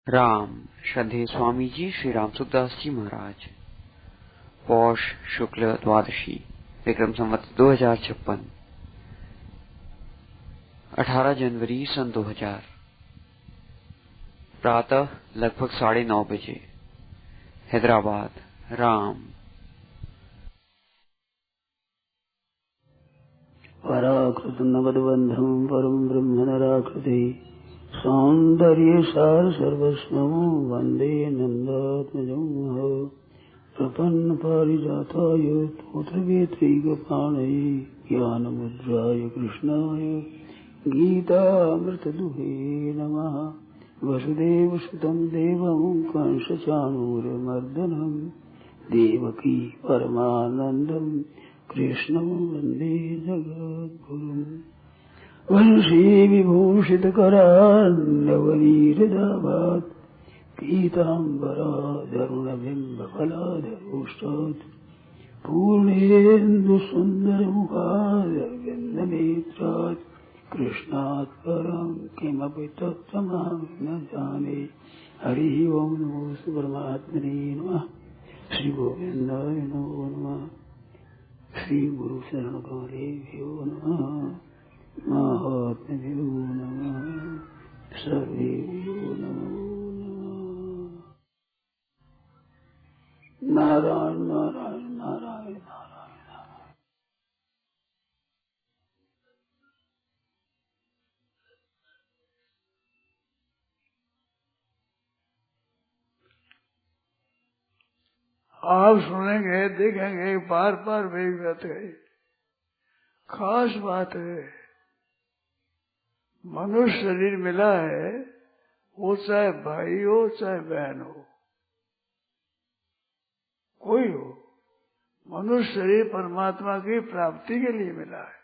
राम श्रद्धेय स्वामी जी श्री राम सुखदास जी महाराज। पौष शुक्ल द्वादशी विक्रम संवत 2056 18 जनवरी सन 2000 प्रातः लगभग 9:30 बजे हैदराबाद। राम पराकृत नवद्बन्धं परं ब्रह्म नराकृते सौन्दर्य सार सर्वस्वं वन्दे नन्दात्मजं प्रपन्न पारिजाताय तोत्रवेत्रैकपाणये ज्ञानमुद्राय कृष्णाय गीतामृतदुहे नमः। वसुदेवसुतं देवं कंसचाणूरमर्दनं देवकी परमानन्दं कृष्णं वन्दे जगद्गुरुम्। वंशी विभूषितकरान्नवनीरदाभात् पीताम्बरादरुणबिम्बफलाधरोष्टात् पूर्णेन्दुसुन्दरमुखादरविन्दनेत्रात् कृष्णात् परं किमपि तत्त्वमहं न जाने। हरिः ओं नमो परमात्मने नमः। श्रीगोविन्दाय नमो नमः। श्रीगुरुशरणकमलेभ्यो नमः। महात्म्यो नमः। सर्वेभ्यो नमो नमः। नारायण नारायण नारायण नारायण। आप सुनेंगे देखेंगे बार बार वही बात है। खास बात है, मनुष्य शरीर मिला है, वो चाहे भाई हो चाहे बहन हो, कोई हो, मनुष्य शरीर परमात्मा की प्राप्ति के लिए मिला है।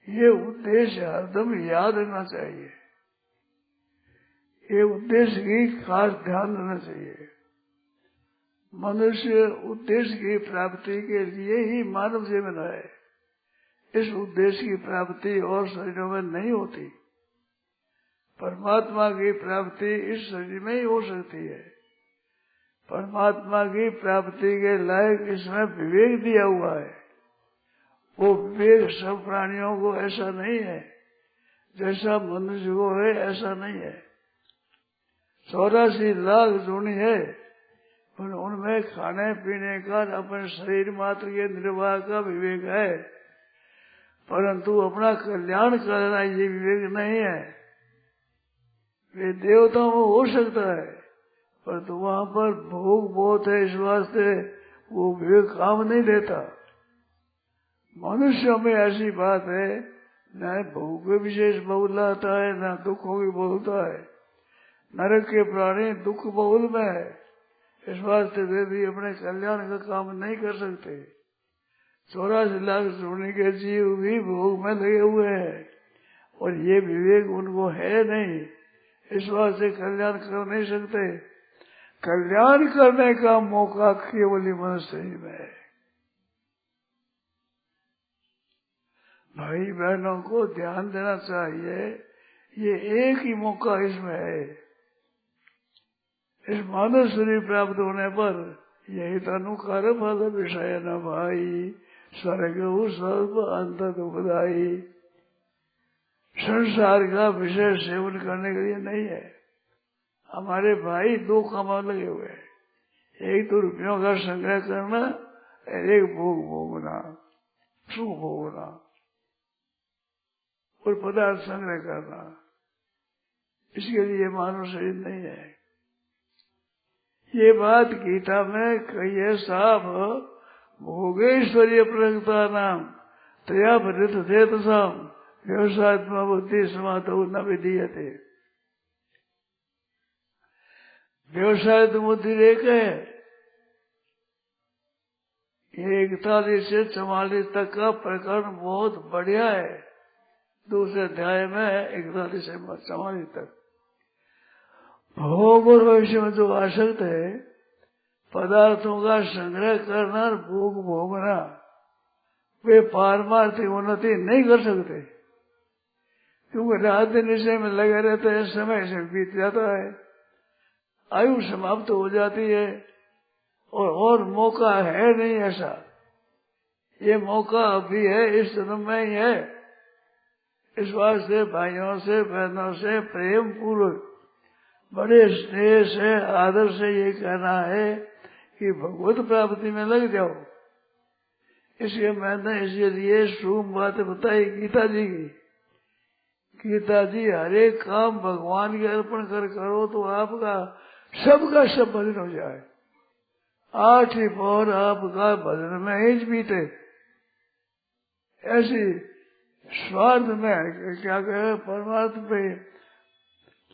ये उद्देश्य हरदम याद रखना चाहिए। ये उद्देश्य की खास ध्यान रखना चाहिए। मनुष्य उद्देश्य की प्राप्ति के लिए ही मानव जीवन है। इस उद्देश्य की प्राप्ति और शरीरों में नहीं होती। परमात्मा की प्राप्ति इस शरीर में ही हो सकती है। परमात्मा की प्राप्ति के लायक इसमें विवेक दिया हुआ है। वो विवेक सब प्राणियों को ऐसा नहीं है, जैसा मनुष्य को है ऐसा नहीं है। 84 लाख जोड़ी है, पर उनमें खाने पीने का अपने शरीर मात्र के निर्वाह का विवेक है, परंतु अपना कल्याण करना ये विवेक नहीं है। वे देवताओं में हो सकता है, परंतु वहां पर भोग बहुत है, इस वास्ते वो विवेक काम नहीं देता। मनुष्यों में ऐसी बात है, न भोग के विशेष बहुल आता है, न दुखों की बहुलता है। नरक के प्राणी दुख बहुल में है, इस वास्ते वे भी अपने कल्याण का काम नहीं कर सकते। 84 लाख सोने के जीव भी भोग में लगे हुए हैं और ये विवेक उनको है नहीं, इस वास्ते कल्याण कर नहीं सकते। कल्याण करने का मौका केवल ही मनुष्य ही में है। भाई बहनों को ध्यान देना चाहिए, ये एक ही मौका इसमें है। इस मानव शरीर प्राप्त होने पर यही तनु कर फल विषय न भाई, स्वर्ग सर्व अंत दुखदाई। संसार का विषय सेवन करने के लिए नहीं है। हमारे भाई दो काम लगे हुए हैं, एक तो रुपयों का संग्रह करना और एक भोग भोगना, सुख भोगना और पदार्थ संग्रह करना। इसके लिए मानव शरीर नहीं है। ये बात गीता में कही है साफ, भोगेश्वर्य प्रगता नाम तया परित थे तसाम व्यवसायत्मा बुद्धि समातो न विधीयते। व्यवसाय तो बुद्धि एक है। 41 से 44 तक का प्रकरण बहुत बढ़िया है। दूसरे अध्याय में 41 से 44 तक भोग और भविष्य में जो आसक्त है, पदार्थों का संग्रह करना और भोग भोगना, वे पारमार्थिक उन्नति नहीं कर सकते। क्योंकि रात दिन निशे में लगे रहते हैं, समय से बीत जाता है, आयु समाप्त हो जाती है और मौका है नहीं ऐसा। ये मौका अभी है, इस जन्म में ही है। इस वास्ते भाइयों से बहनों से प्रेम पूर्वक बड़े स्नेह से आदर से ये कहना है कि भगवत प्राप्ति में लग जाओ। इसलिए मैंने इसलिए शुभ बात बताई गीता जी की। गीता जी हर एक काम भगवान के अर्पण कर करो तो आपका सबका सब भजन हो जाए। 8 ही पौर आपका भजन में ही बीते। ऐसी स्वार्थ में क्या कहे परमात्मा में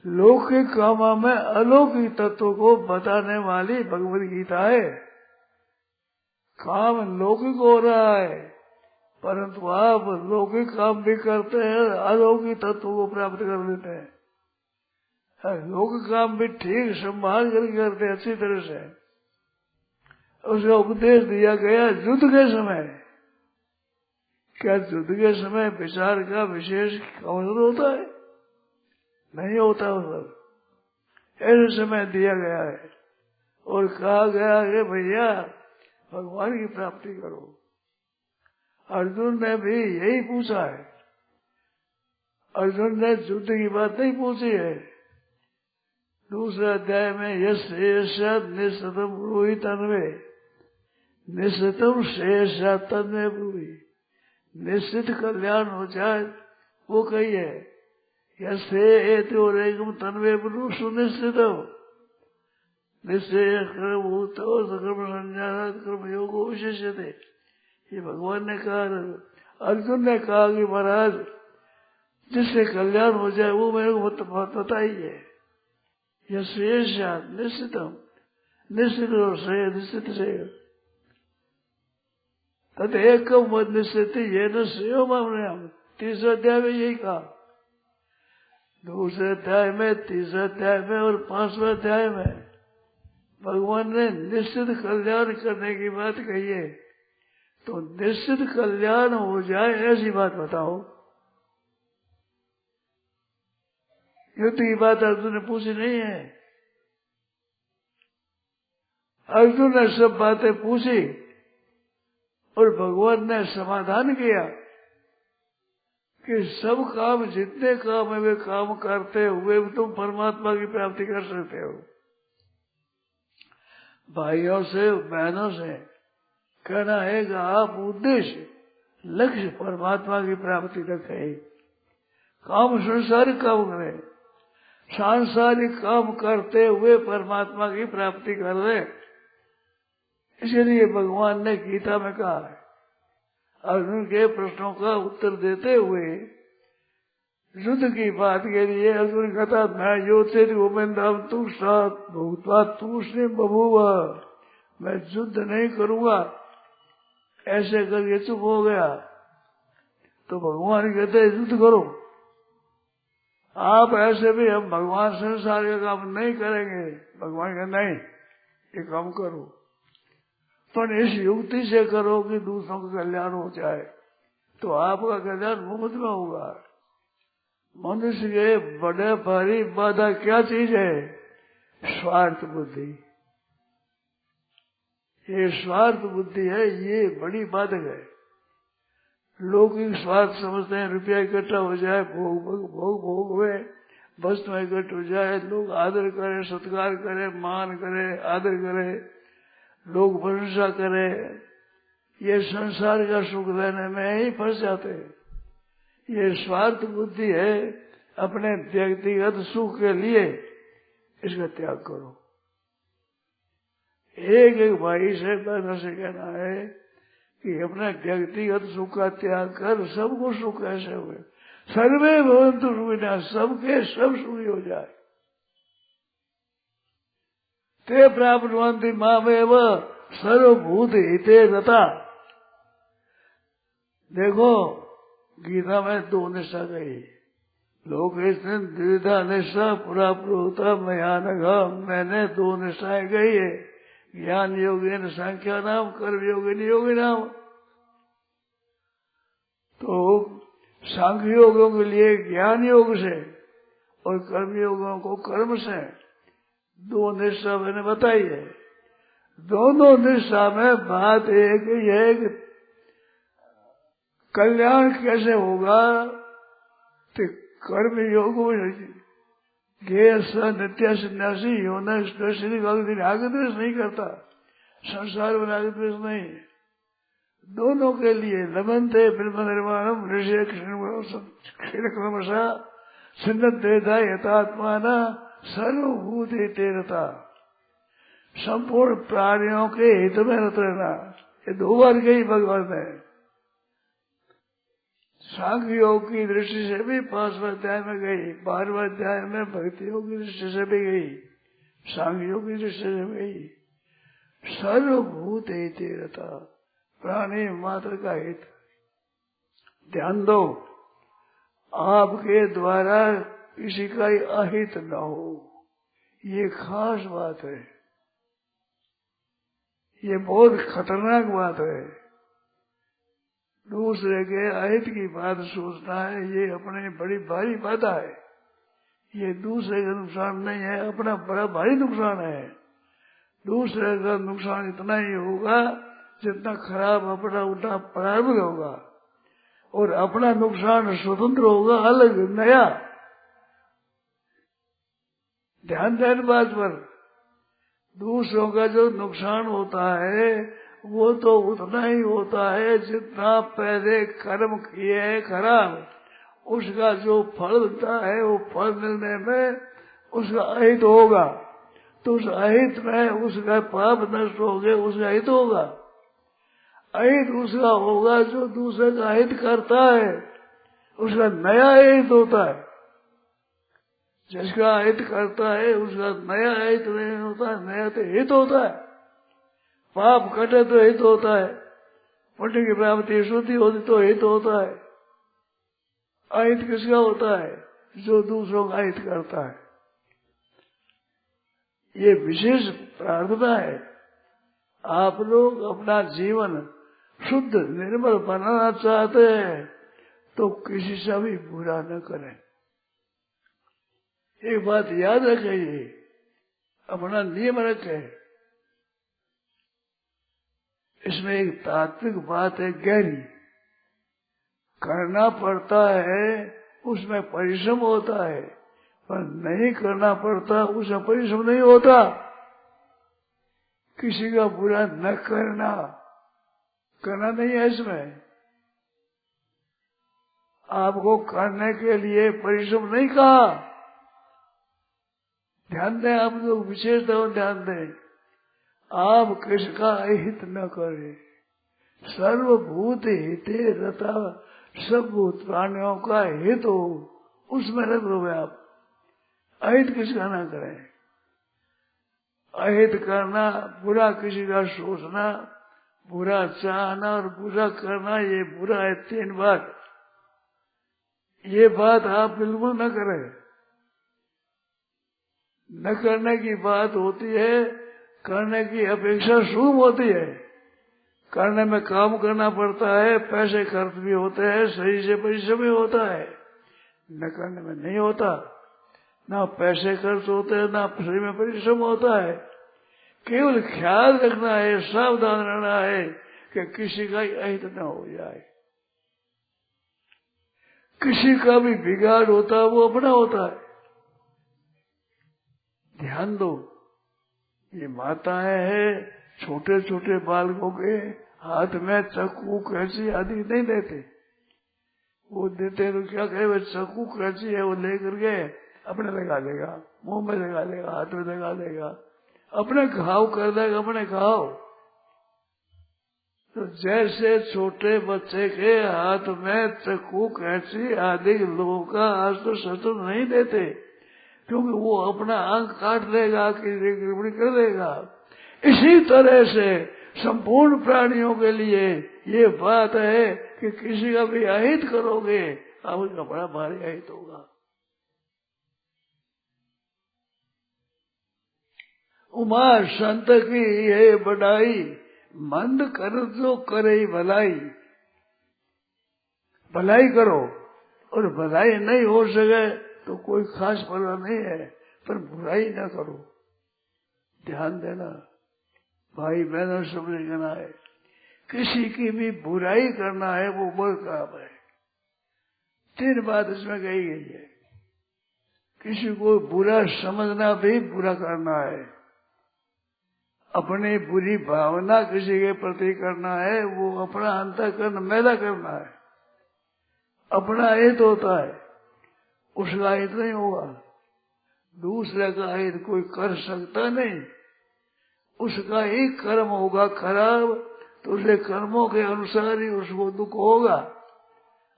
लौकिक कामों में अलौकिक तत्व को बताने वाली भगवत गीता है। काम लौकिक हो रहा है परंतु आप लौकिक काम भी करते हैं, अलौकिक तत्व को प्राप्त कर लेते हैं। लौकिक काम भी ठीक संभाल कर करते हैं अच्छी तरह से। उसका उपदेश दिया गया युद्ध के समय। क्या युद्ध के समय विचार का विशेष अवसर होता है? नहीं होता। ऐसे समय दिया गया है और कहा गया है भैया भगवान की प्राप्ति करो। अर्जुन ने भी यही पूछा है। अर्जुन ने युद्ध की बात नहीं पूछी है। दूसरे अध्याय में यश निश्चितम ब्रूहि तन्वे, निश्चितम शेष तन्वे ब्रूहि, निश्चित कल्याण हो जाए वो कहिए। यसे तन्वे ब्रू सुनिश्चित हो, निश्चय कर्म भूत कर्म संज्ञात कर्म योगो विशेषते। ये भगवान ने कहा। अर्जुन ने कहा कि महाराज जिससे कल्याण हो जाए वो मेरे को बताइए। यह शेष निश्चितम, निश्चित और श्रेय निश्चित से तद एक मत निश्चित ये न श्रेय मामले। हम 3 अध्याय में यही कहा। 2 अध्याय में, 3 अध्याय में और 5वें अध्याय में भगवान ने निश्चित कल्याण करने की बात कही है। तो निश्चित कल्याण हो जाए ऐसी बात बताओ। युद्ध की बात अर्जुन ने पूछी नहीं है। अर्जुन ने सब बातें पूछी और भगवान ने समाधान किया कि सब काम जितने काम है वे काम करते हुए तुम परमात्मा की प्राप्ति कर सकते हो। भाइयों से बहनों से कहना है कि आप उद्देश्य लक्ष्य परमात्मा की प्राप्ति रखें। काम संसारिक काम करें, सांसारिक काम करते हुए परमात्मा की प्राप्ति कर रहे। इसलिए भगवान ने गीता में कहा है। अर्जुन के प्रश्नों का उत्तर देते हुए युद्ध की बात के लिए अर्जुन कहता मैं योचे गोविंदम तू सात भूतवा तूष्ण बबूवा, मैं युद्ध नहीं करूंगा। ऐसे करके चुप हो गया। तो भगवान कहते युद्ध करो। आप ऐसे भी हम भगवान संसार का काम नहीं करेंगे। भगवान कहते नहीं ये काम करो, पर इस युक्ति से करो कि दूसरों का कल्याण हो जाए तो आपका कल्याण मुफ्त में होगा। मनुष्य के बड़े भारी बाधा क्या चीज है? स्वार्थ बुद्धि। ये स्वार्थ बुद्धि है, ये बड़ी बाधक है। लोग स्वार्थ समझते हैं, रुपया इकट्ठा हो जाए, भोग हुए, वस्तु इकट्ठ हो जाए, लोग आदर करें, सत्कार करें, मान करें, आदर करें, लोग प्रशंसा करें। ये संसार का सुख लेने में ही फंस जाते हैं। ये स्वार्थ बुद्धि है। अपने व्यक्तिगत सुख के लिए इसका त्याग करो। एक एक भाई से बहनों से कहना है कि अपने व्यक्तिगत सुख का त्याग कर सबको सुख कैसे हुए। सर्वे भवन्तु सुखिनः, सबके सब सुखी हो जाए। ते प्राप्नुवन्ति मामेव सर्वभूत हिते रता। देखो गीता में 2 निष्ठा गई। लोग द्विधा निष्ठा पूरा प्रोता मयानघ। मैंने 2 निष्ठाएं गई है। ज्ञान योगी संख्या नाम, कर्म योगी योगी नाम। तो सांख्य योगों के लिए ज्ञान योग से और कर्म योगों को कर्म से दो निष्ठा मैंने बताई है। दोनों निष्ठा में बात एक ही है कि कल्याण कैसे होगा, तो कर्म योग नित्य सन्यासी होना श्री भगवान आगे द्वेष नहीं करता, संसार में आगे द्वेष नहीं। दोनों के लिए लमनते ब्रह्म निर्माणम ऋषि क्षीणक्रमशा सिन्नद्वेदा यथात्माना सर्वभूत तेरता, संपूर्ण प्राणियों के हित में रत रहना, ये दो बार गई भगवान ने। सांख्य योग की दृष्टि से भी 5वें अध्याय में गई, 12वें अध्याय में भक्ति योग की दृष्टि से भी गई, सांख्य योग की दृष्टि से भी गई। सर्वभूत हितेरता, प्राणी मात्र का हित। ध्यान दो, आपके द्वारा किसी का अहित न हो, ये खास बात है, ये बहुत खतरनाक बात है। दूसरे के अहित की बात सोचना है, ये अपने बड़ी भारी बाधा है। ये दूसरे का नुकसान नहीं है, अपना बड़ा भारी नुकसान है। दूसरे का नुकसान इतना ही होगा जितना खराब अपना उतना प्रारंभ होगा, और अपना नुकसान स्वतंत्र होगा, अलग नया। ध्यान दें बात पर, दूसरों का जो नुकसान होता है वो तो उतना ही होता है जितना पहले कर्म किए है खराब, उसका जो फल मिलता है वो फल मिलने में उसका अहित होगा, तो उस अहित में उसका पाप नष्ट हो गए, उसका हित होगा। अहित उसका होगा जो दूसरे का हित करता है, उसका नया हित होता है। जिसका हित करता है उसका नया हित नहीं होता, नया तो हित होता है। पाप कटे तो हित होता है, पुण्य की प्राप्ति शुद्धि होती तो हित होता है। अहित किसका होता है? जो दूसरों का हित करता है। ये विशेष प्रार्थना है। आप लोग अपना जीवन शुद्ध निर्मल बनाना चाहते हैं तो किसी से भी बुरा न करें। एक बात याद रखिए, अपना नियम रखें। इसमें एक तात्विक बात है गहरी, करना पड़ता है उसमें परिश्रम होता है, पर नहीं करना पड़ता उसमें परिश्रम नहीं होता। किसी का बुरा न करना, करना नहीं है इसमें। आपको करने के लिए परिश्रम नहीं कहा। ध्यान दें, आप लोग विशेष ध्यान दें, आप किसका अहित न करें। सर्वभूत हिते रता, सब भूत प्राणियों का हित हो, उसमें रत रहो आप। अहित किसका ना करें। अहित करना, बुरा किसी का सोचना, बुरा चाहना और बुरा करना, ये बुरा है। 3 बात, ये बात आप बिल्कुल न करें। न करने की बात होती है, करने की अपेक्षा शुभ होती है। करने में काम करना पड़ता है, पैसे खर्च भी होते हैं, सही से परिश्रम भी होता है। न करने में नहीं होता, ना पैसे खर्च होते हैं, ना सही में परिश्रम होता है। केवल ख्याल रखना है, सावधान रहना है कि किसी का अहित न हो जाए। किसी का भी बिगाड़ होता है वो अपना होता है। ध्यान दो, ये माताएं हैं, छोटे छोटे बालकों के हाथ में चाकू कैंची आदि नहीं देते। वो देते तो क्या कहे, वो चाकू कैंची है वो लेकर के अपने लगा देगा, मुंह में लगा देगा, हाथ में लगा देगा, अपने घाव कर देगा, अपने घाव। तो जैसे छोटे बच्चे के हाथ में चाकू कैंची आदि लोगों का आज तो शत्रु नहीं देते, क्योंकि वो अपना आंख काट देगा कि गड़बड़ी कर देगा। इसी तरह से संपूर्ण प्राणियों के लिए ये बात है कि किसी का भी अहित करोगे आपका बड़ा भारी अहित होगा। उमा संत की ये बढ़ाई, मंद कर जो करे भलाई। भलाई करो, और भलाई नहीं हो सके तो कोई खास परवाह नहीं है, पर बुराई ना करो। ध्यान देना भाई बहनों, समझना है किसी की भी बुराई करना है वो बहुत काम है। 3 बात इसमें कही गई है। किसी को बुरा समझना भी बुरा करना है, अपनी बुरी भावना किसी के प्रति करना है, वो अपना अंतःकरण मैला करना है। अपना हित होता है, उसका हित नहीं होगा। दूसरे का हित कोई कर सकता नहीं, उसका ही कर्म होगा खराब, तो उसके कर्मों के अनुसार ही उसको दुख होगा।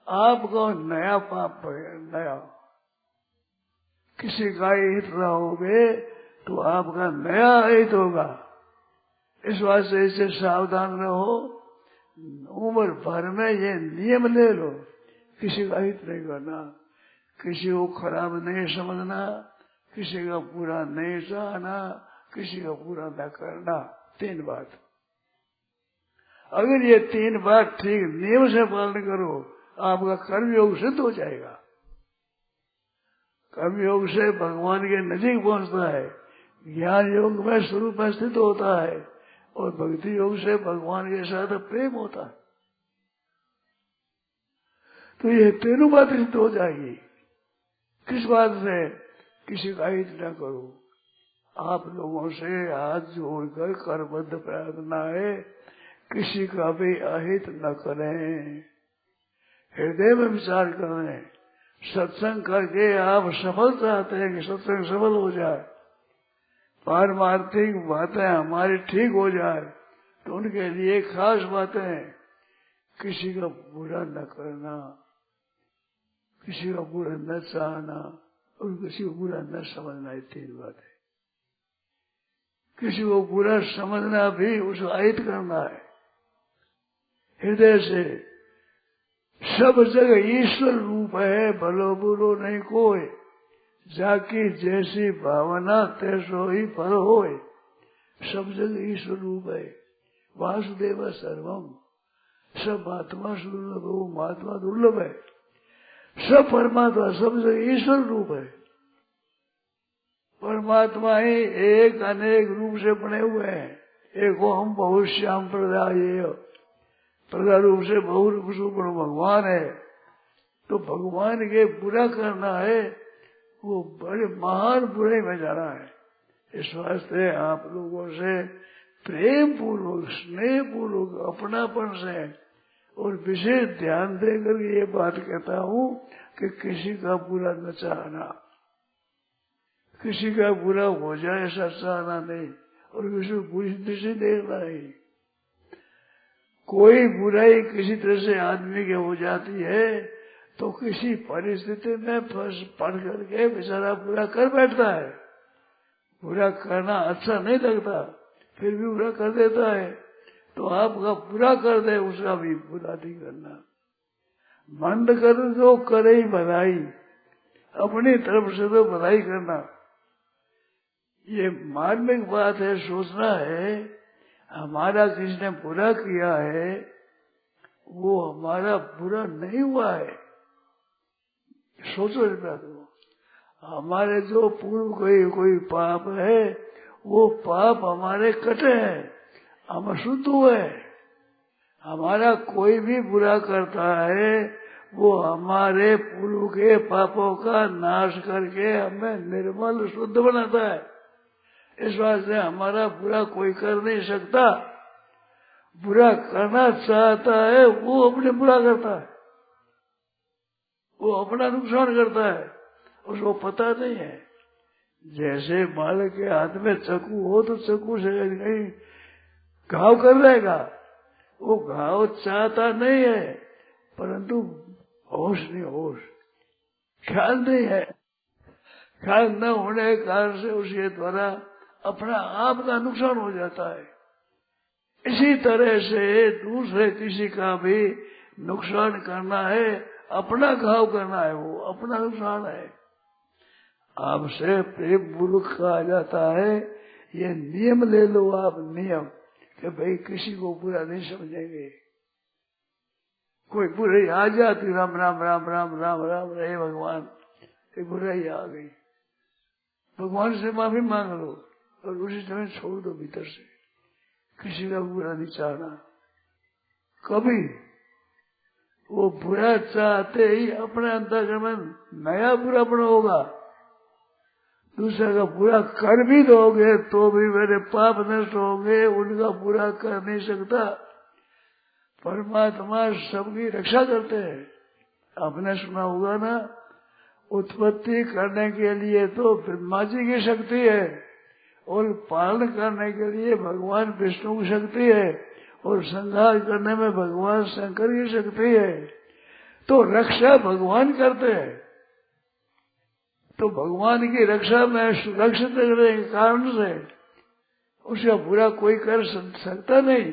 आपका नया पाप है, नया। किसी का हित रहोगे तो आपका नया हित होगा। इस वास्ते इससे सावधान रहो। उम्र भर में ये नियम ले लो, किसी का हित नहीं करना, किसी को खराब नहीं समझना, किसी का बुरा नहीं चाहना, किसी का बुरा न करना। 3 बात। अगर ये 3 बात ठीक नियम से पालन करो, आपका कर्मयोग सिद्ध हो जाएगा। कर्मयोग से भगवान के नजीक पहुंचता है, ज्ञान योग में स्वरूप में स्थित होता है, और भक्ति योग से भगवान के साथ प्रेम होता है। तो ये 3 बात सिद्ध हो जाएगी। किस बात से? किसी का हित न करो। आप लोगों से हाथ जोड़कर करबद्ध प्रार्थना है, किसी का भी अहित न करें। हृदय में विचार करें। सत्संग करके आप सफल चाहते हैं कि सत्संग सफल हो जाए, पारमार्थिक बातें हमारी ठीक हो जाए, तो उनके लिए खास बातें, किसी का बुरा न करना, किसी का बुरा न चाहना, और किसी को बुरा न समझना। ये 3 बात है। किसी को बुरा समझना भी उसको अहित करना है हृदय से। सब जगह ईश्वर रूप है, भलो बुरो नहीं कोई, जाकी जैसी भावना तैसो ही फल होए। सब जगह ईश्वर रूप है। वासुदेव सर्वम, सब आत्मा दुर्लभ, वो महात्मा दुर्लभ है। सब परमात्मा सब जगह ईश्वर रूप है। परमात्मा ही एक अनेक रूप से बने हुए हैं। एक वो हम बहुत श्याम प्रदा रूप से बहुरूप सुपर्ण भगवान है। तो भगवान के बुरा करना है, वो बड़े महान बुराई में जाना है। इस वास्ते आप लोगों से प्रेम पूर्वक, स्नेह पूर्वक, अपनापन से और विशेष ध्यान देकर ये बात कहता हूँ कि किसी का बुरा न चाहना, किसी का बुरा हो जाए ऐसा चाहना नहीं, और किसी को बुरी दृष्टि देखना नहीं। कोई बुराई किसी तरह से आदमी के हो जाती है तो किसी परिस्थिति में पढ़ करके बेचारा बुरा कर बैठता है। बुरा करना अच्छा नहीं लगता, फिर भी बुरा कर देता है। तो आपका बुरा कर दे उसका भी बुरा नहीं करना। मंद कर जो करे ही भलाई, अपनी तरफ से तो भलाई करना। ये मार्मिक बात है। सोचना है हमारा किसी ने बुरा किया है, वो हमारा बुरा नहीं हुआ है। सोचो इस बात को। हमारे जो पूर्व कोई पाप है, वो पाप हमारे कटे हैं, हम शुद्ध हुए। हमारा कोई भी बुरा करता है, वो हमारे पूर्व के पापों का नाश करके हमें निर्मल शुद्ध बनाता है। इस वास्ते हमारा बुरा कोई कर नहीं सकता। बुरा करना चाहता है वो अपने बुरा करता है, वो अपना नुकसान करता है, उसको पता नहीं है। जैसे बालक के हाथ में चाकू हो तो चाकू से कहीं घाव कर देगा, वो घाव चाहता नहीं है, परंतु होश नहीं, होश ख्याल नहीं है। ख्याल न होने के कारण से उसके द्वारा अपना आप का नुकसान हो जाता है। इसी तरह से दूसरे किसी का भी नुकसान करना है, अपना घाव करना है, वो अपना नुकसान है। आपसे प्रेम पूर्वक कहा जाता है, ये नियम ले लो आप, नियम कि भाई किसी को बुरा नहीं समझेंगे, कोई बुराई आ जाती, राम राम राम राम राम राम, हे भगवान ये बुराई आ गई, भगवान से माफी मांग लो और उसी समय छोड़ दो भीतर से। किसी का बुरा नहीं चाहना कभी। वो बुरा चाहते ही अपने अंतःकरण में नया बुरापन होगा। दूसरे का बुरा कर भी दोगे तो भी मेरे पाप नष्ट होंगे, उनका बुरा कर नहीं सकता। परमात्मा सबकी रक्षा करते हैं। आपने सुना होगा ना, उत्पत्ति करने के लिए तो ब्रह्मा जी की शक्ति है और पालन करने के लिए भगवान विष्णु की शक्ति है और संहार करने में भगवान शंकर की शक्ति है। तो रक्षा भगवान करते हैं। तो भगवान की रक्षा में सुरक्षित रहने के कारण से उसका बुरा कोई कर सकता नहीं,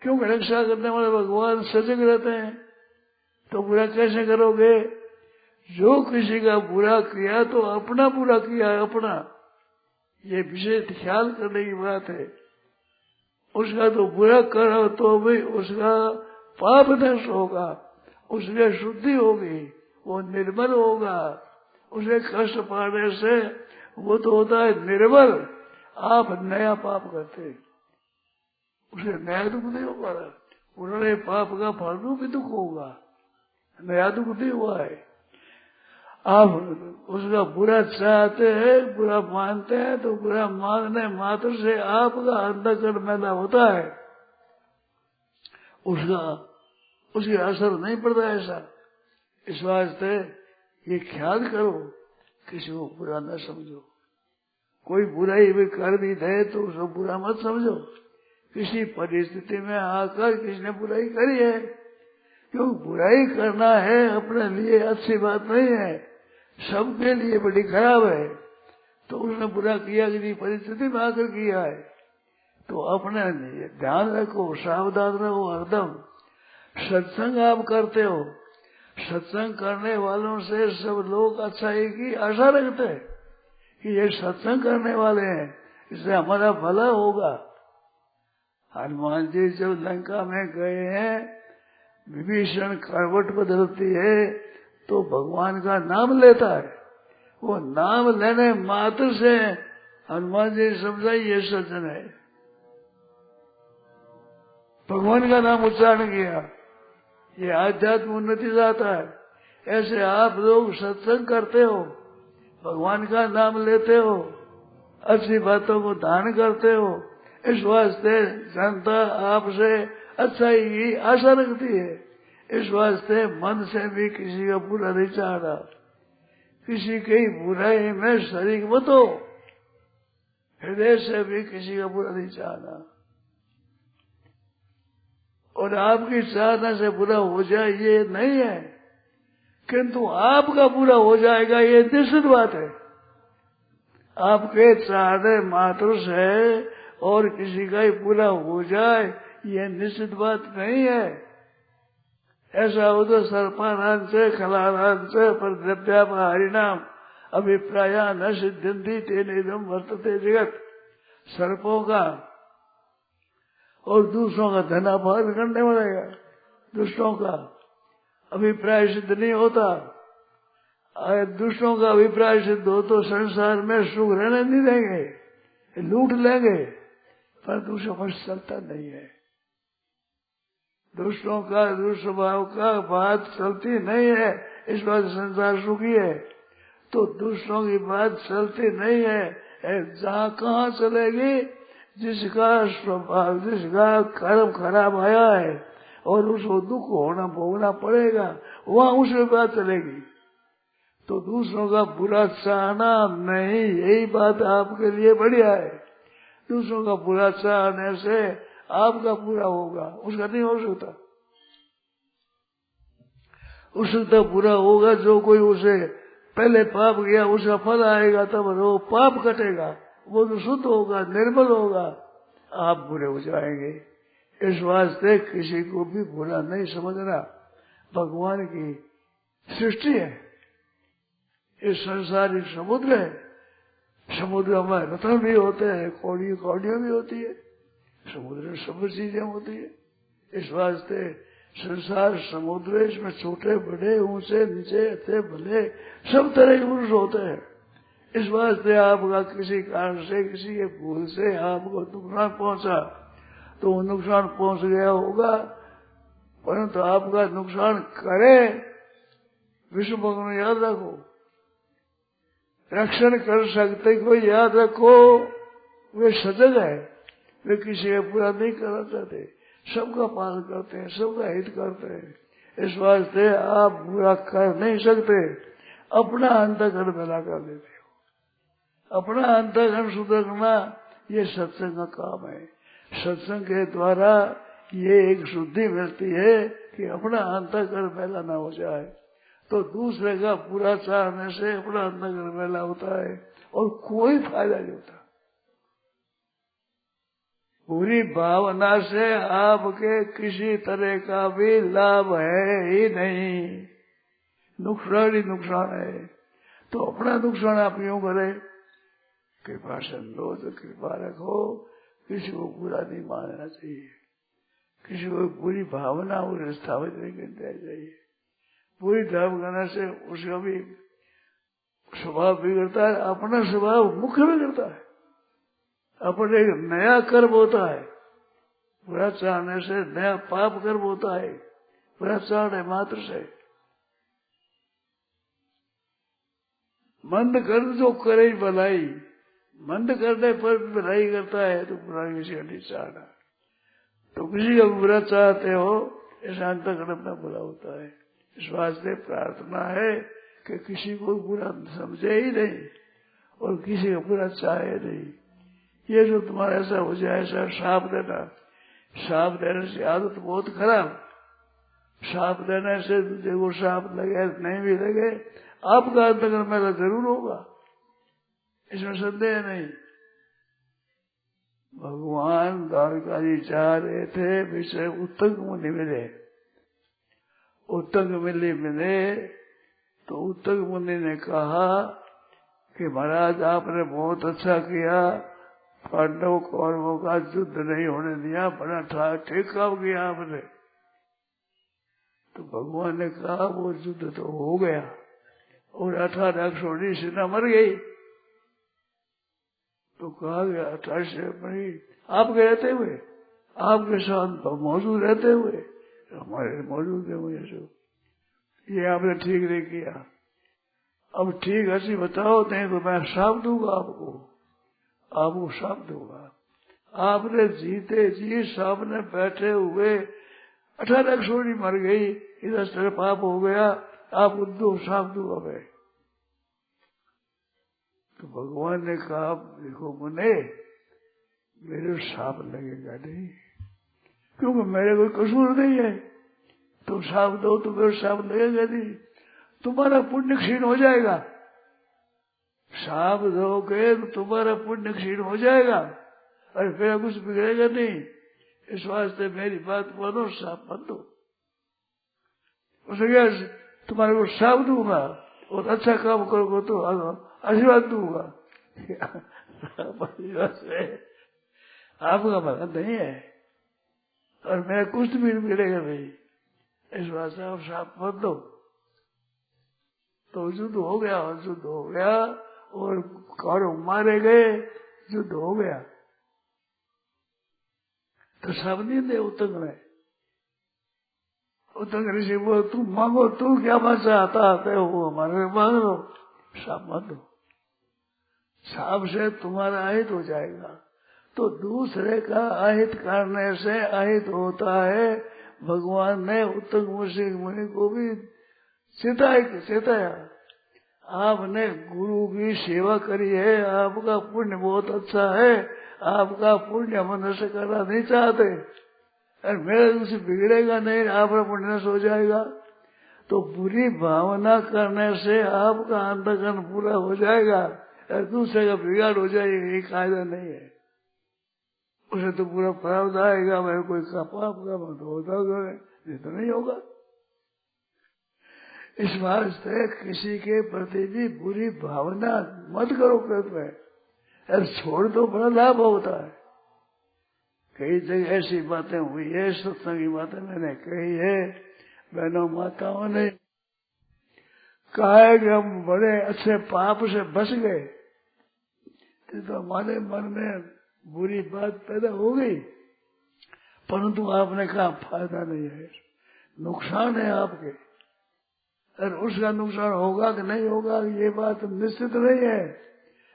क्योंकि रक्षा करने वाले भगवान सजग रहते हैं। तो बुरा कैसे करोगे? जो किसी का बुरा किया तो अपना बुरा किया है, अपना। ये विशेष ख्याल करने की बात है। उसका तो बुरा करो तो भी उसका पाप नष्ट होगा, उसकी शुद्धि होगी, वो निर्मल होगा। उसे कष्ट पाने से वो तो होता है निर्मल। आप नया पाप करते, उसे नया दुख नहीं होगा। उन्होंने पाप का फल भी दुख होगा, नया दुख नहीं हुआ है। आप उसका बुरा चाहते हैं, बुरा मानते हैं, तो बुरा मानने मात्र से आपका अंतःकरण मैला होता है, उसकी असर नहीं पड़ता ऐसा। इस वास्ते ये ख्याल करो, किसी को बुरा न समझो। कोई बुराई भी कर भी दे तो उसको बुरा मत समझो। किसी परिस्थिति में आकर किसी ने बुराई करी है, क्योंकि बुराई करना है अपने लिए अच्छी बात नहीं है, सबके लिए बड़ी खराब है। तो उसने बुरा किया किसी परिस्थिति में आकर किया है, तो अपने लिए ध्यान रखो, सावधान रहो हरदम। सत्संग आप करते हो, सत्संग करने वालों से सब लोग अच्छाई की आशा रखते हैं कि ये सत्संग करने वाले हैं, इससे हमारा भला होगा। हनुमान जी जब लंका में गए हैं, विभीषण करवट बदलती है तो भगवान का नाम लेता है। वो नाम लेने मात्र से हनुमान जी समझा ये सज्जन है, भगवान का नाम उच्चारण किया, ये आध्यात्म उन्नति जाता है। ऐसे आप लोग सत्संग करते हो, भगवान का नाम लेते हो, अच्छी बातों को दान करते हो, इस वास्ते जनता आपसे अच्छाई की आशा रखती है। इस वास्ते मन से भी किसी का बुरा नहीं चाह रहा, किसी की बुराई में शरीक मत हो, हृदय से भी किसी का बुरा नहीं चाहना। और आपकी चाहना से बुरा हो जाए ये नहीं है, किंतु आपका बुरा हो जाएगा ये निश्चित बात है। आपके चाहने मात्र से और किसी का ही बुरा हो जाए ये निश्चित बात नहीं है। ऐसा हो तो सर्पानां च खलानां च परद्रव्यापहारिणाम अभिप्राया न सिद्ध्यन्ति तेनेदं वर्तते जगत। सर्पों का और दूसरों का धन अपहरण करने वाला दुष्टों का अभिप्राय सिद्ध नहीं होता। दुष्टों का अभिप्राय सिद्ध हो तो संसार में सुख रहने नहीं देंगे, लूट लेंगे, पर दूसरों पर चलता नहीं है। दुष्टों का दुष्स्वभाव का बात चलती नहीं है, इस बात संसार सुखी है। तो दुष्टों की बात चलती नहीं है, जहाँ कहाँ चलेगी, जिसका स्वभाव जिसका कर्म खराब आया है और उसको दुख होना भोगना पड़ेगा, वहाँ उसकी बात चलेगी। तो दूसरों का बुरा चाहना नहीं, यही बात आपके लिए बढ़िया है। दूसरों का बुरा चाहने से आपका बुरा होगा, उसका नहीं हो सकता। उसका बुरा होगा जो कोई उसे पहले पाप किया उसका फल आएगा, तब वो पाप कटेगा, वो तो शुद्ध होगा, निर्मल होगा, आप बुरे हो जाएंगे। इस वास्ते किसी को भी बुरा नहीं समझना, भगवान की सृष्टि है, ये संसारिक समुद्र है। समुद्र में रत्न भी होते हैं, कौड़ियां भी होती है, समुद्र में सब चीजें होती है। इस वास्ते संसार समुद्र, इसमें छोटे बड़े ऊंचे नीचे अच्छे भले सब तरह के पुरुष होते हैं। इस वास्ते आपका किसी कारण से किसी के भूल से आपको नुकसान पहुंचा तो वो नुकसान पहुंच गया होगा, परंतु आपका नुकसान करे विष्णु भगवान याद रखो, रक्षण कर सकते कोई याद रखो, वे सजग है, वे किसी का पूरा नहीं करना चाहते, सबका पालन करते हैं, सबका हित करते हैं। इस वास्ते आप बुरा कर नहीं सकते, अपना अंतःकरण भला कर देते हो। अपना अंतःकरण सुधरना ये सत्संग का काम है। सत्संग के द्वारा ये एक शुद्धि मिलती है कि अपना अंतःकरण मैला ना हो जाए, तो दूसरे का बुरा चाहने से अपना अंतःकरण मैला होता है और कोई फायदा नहीं होता। पूरी भावना से आपके किसी तरह का भी लाभ है ही नहीं, नुकसान ही नुकसान है। तो अपना नुकसान आप यूं करें, कृपा संतोष कृपा रखो, किसी को बुरा नहीं मानना चाहिए, किसी को बुरी भावना उसे स्थापित नहीं करना चाहिए। पूरी धर्म करने से उसका भी स्वभाव बिगड़ता है, अपना स्वभाव मुख्य बिगड़ता है, अपने एक नया कर्म होता है। बुरा चाहने से नया पाप कर्म होता है, बुरा चाहने मात्र से। मंद कर जो करे भलाई, मंद करने पर भलाई करता है तो बुरा किसी का नहीं चाहना। तो किसी का बुरा चाहते हो ऐसा अंतःकरण में बुरा होता है। इस वास्ते प्रार्थना है कि किसी को बुरा समझे ही नहीं और किसी का बुरा चाहे नहीं। ये जो तुम्हारा ऐसा हो जाए, ऐसा साफ देना, साफ देने से आदत बहुत खराब। साफ देने से देखो साफ लगे नहीं भी लगे, आपका अंतःकरण मेरा जरूर होगा, इसमें संदेह नहीं। भगवान द्वारका जी जा रहे थे, विषय उत्तंग मुनि मिले। उत्तंग मुनि मिले तो उत्तंग मुनि ने कहा कि महाराज आपने बहुत अच्छा किया, पांडव कौरवों का युद्ध नहीं होने दिया, बड़ा ठीक काम किया आपने। तो भगवान ने कहा वो युद्ध तो हो गया और 18 सेना मर गई। तो कहा गया 18 आपके रहते हुए, आपके साथ मौजूद रहते हुए, हमारे मौजूद हुए, ये आपने ठीक नहीं किया। अब ठीक ऐसी बताओ, नहीं तो मैं श्राप दूंगा आपको, आपको श्राप दूंगा। आपने जीते जी सामने बैठे हुए 18 सोनी मर गई, इधर से पाप हो गया, आपको दो श्राप दूंगा मैं। तो भगवान ने कहा देखो मुने, मेरे श्राप लगेगा नहीं, क्योंकि मेरे कोई कसूर नहीं है। तुम श्राप दो तो मेरे श्राप लगेगा नहीं, तुम्हारा पुण्य क्षीण हो जाएगा। श्राप दोगे तो तुम्हारा पुण्य क्षीण हो जाएगा और फिर कुछ बिगड़ेगा नहीं। इस वास्ते मेरी बात मानो, श्राप मत दो। उसे क्या तुम्हारे को श्राप दूंगा और अच्छा काम करोगे तो आशीर्वाद दूंगा। आपका भला नहीं है और मेरा कुछ भी बिगड़ेगा नहीं। इस वास्ते आप श्राप मत दो। तो युद्ध हो गया, युद्ध हो गया और कौरव मारे गए, युद्ध हो गया। तो सब नहीं दे उत्तंग ने, उत्तंग ऋषि बोल तुम मांगो, तू क्या चाहता है वो हमारे मांग लो, साप मत दो। साप से तुम्हारा अहित हो जाएगा। तो दूसरे का अहित करने से अहित होता है। भगवान ने उत्तंग मुनि को भी चेताया, आपने गुरु की सेवा करी है, आपका पुण्य बहुत अच्छा है, आपका पुण्य मनुष्य करना नहीं चाहते और मेरे उसे बिगड़ेगा नहीं, आपका पुण्य नष्ट हो जाएगा। तो बुरी भावना करने से आपका अंतःकरण पूरा हो जाएगा और दूसरे का बिगाड़ हो जाएगा, ये कायदा नहीं है। उसे तो पूरा प्राप्त आएगा, मैं कोई पाप का मत होता करे, तो नहीं होगा। इस वास्ते किसी के प्रति भी बुरी भावना मत करो प्रयत्न, छोड़ दो, बड़ा लाभ होता है। कई जगह ऐसी बातें हुई है, सत्संग की बातें मैंने कही है, बहनों माताओं ने कहा है कि हम बड़े अच्छे पाप से बच गए, तो हमारे मन में बुरी बात पैदा हो गई, परंतु आपने कहा फायदा नहीं है, नुकसान है आपके, और उसका नुकसान होगा कि नहीं होगा ये बात निश्चित नहीं है।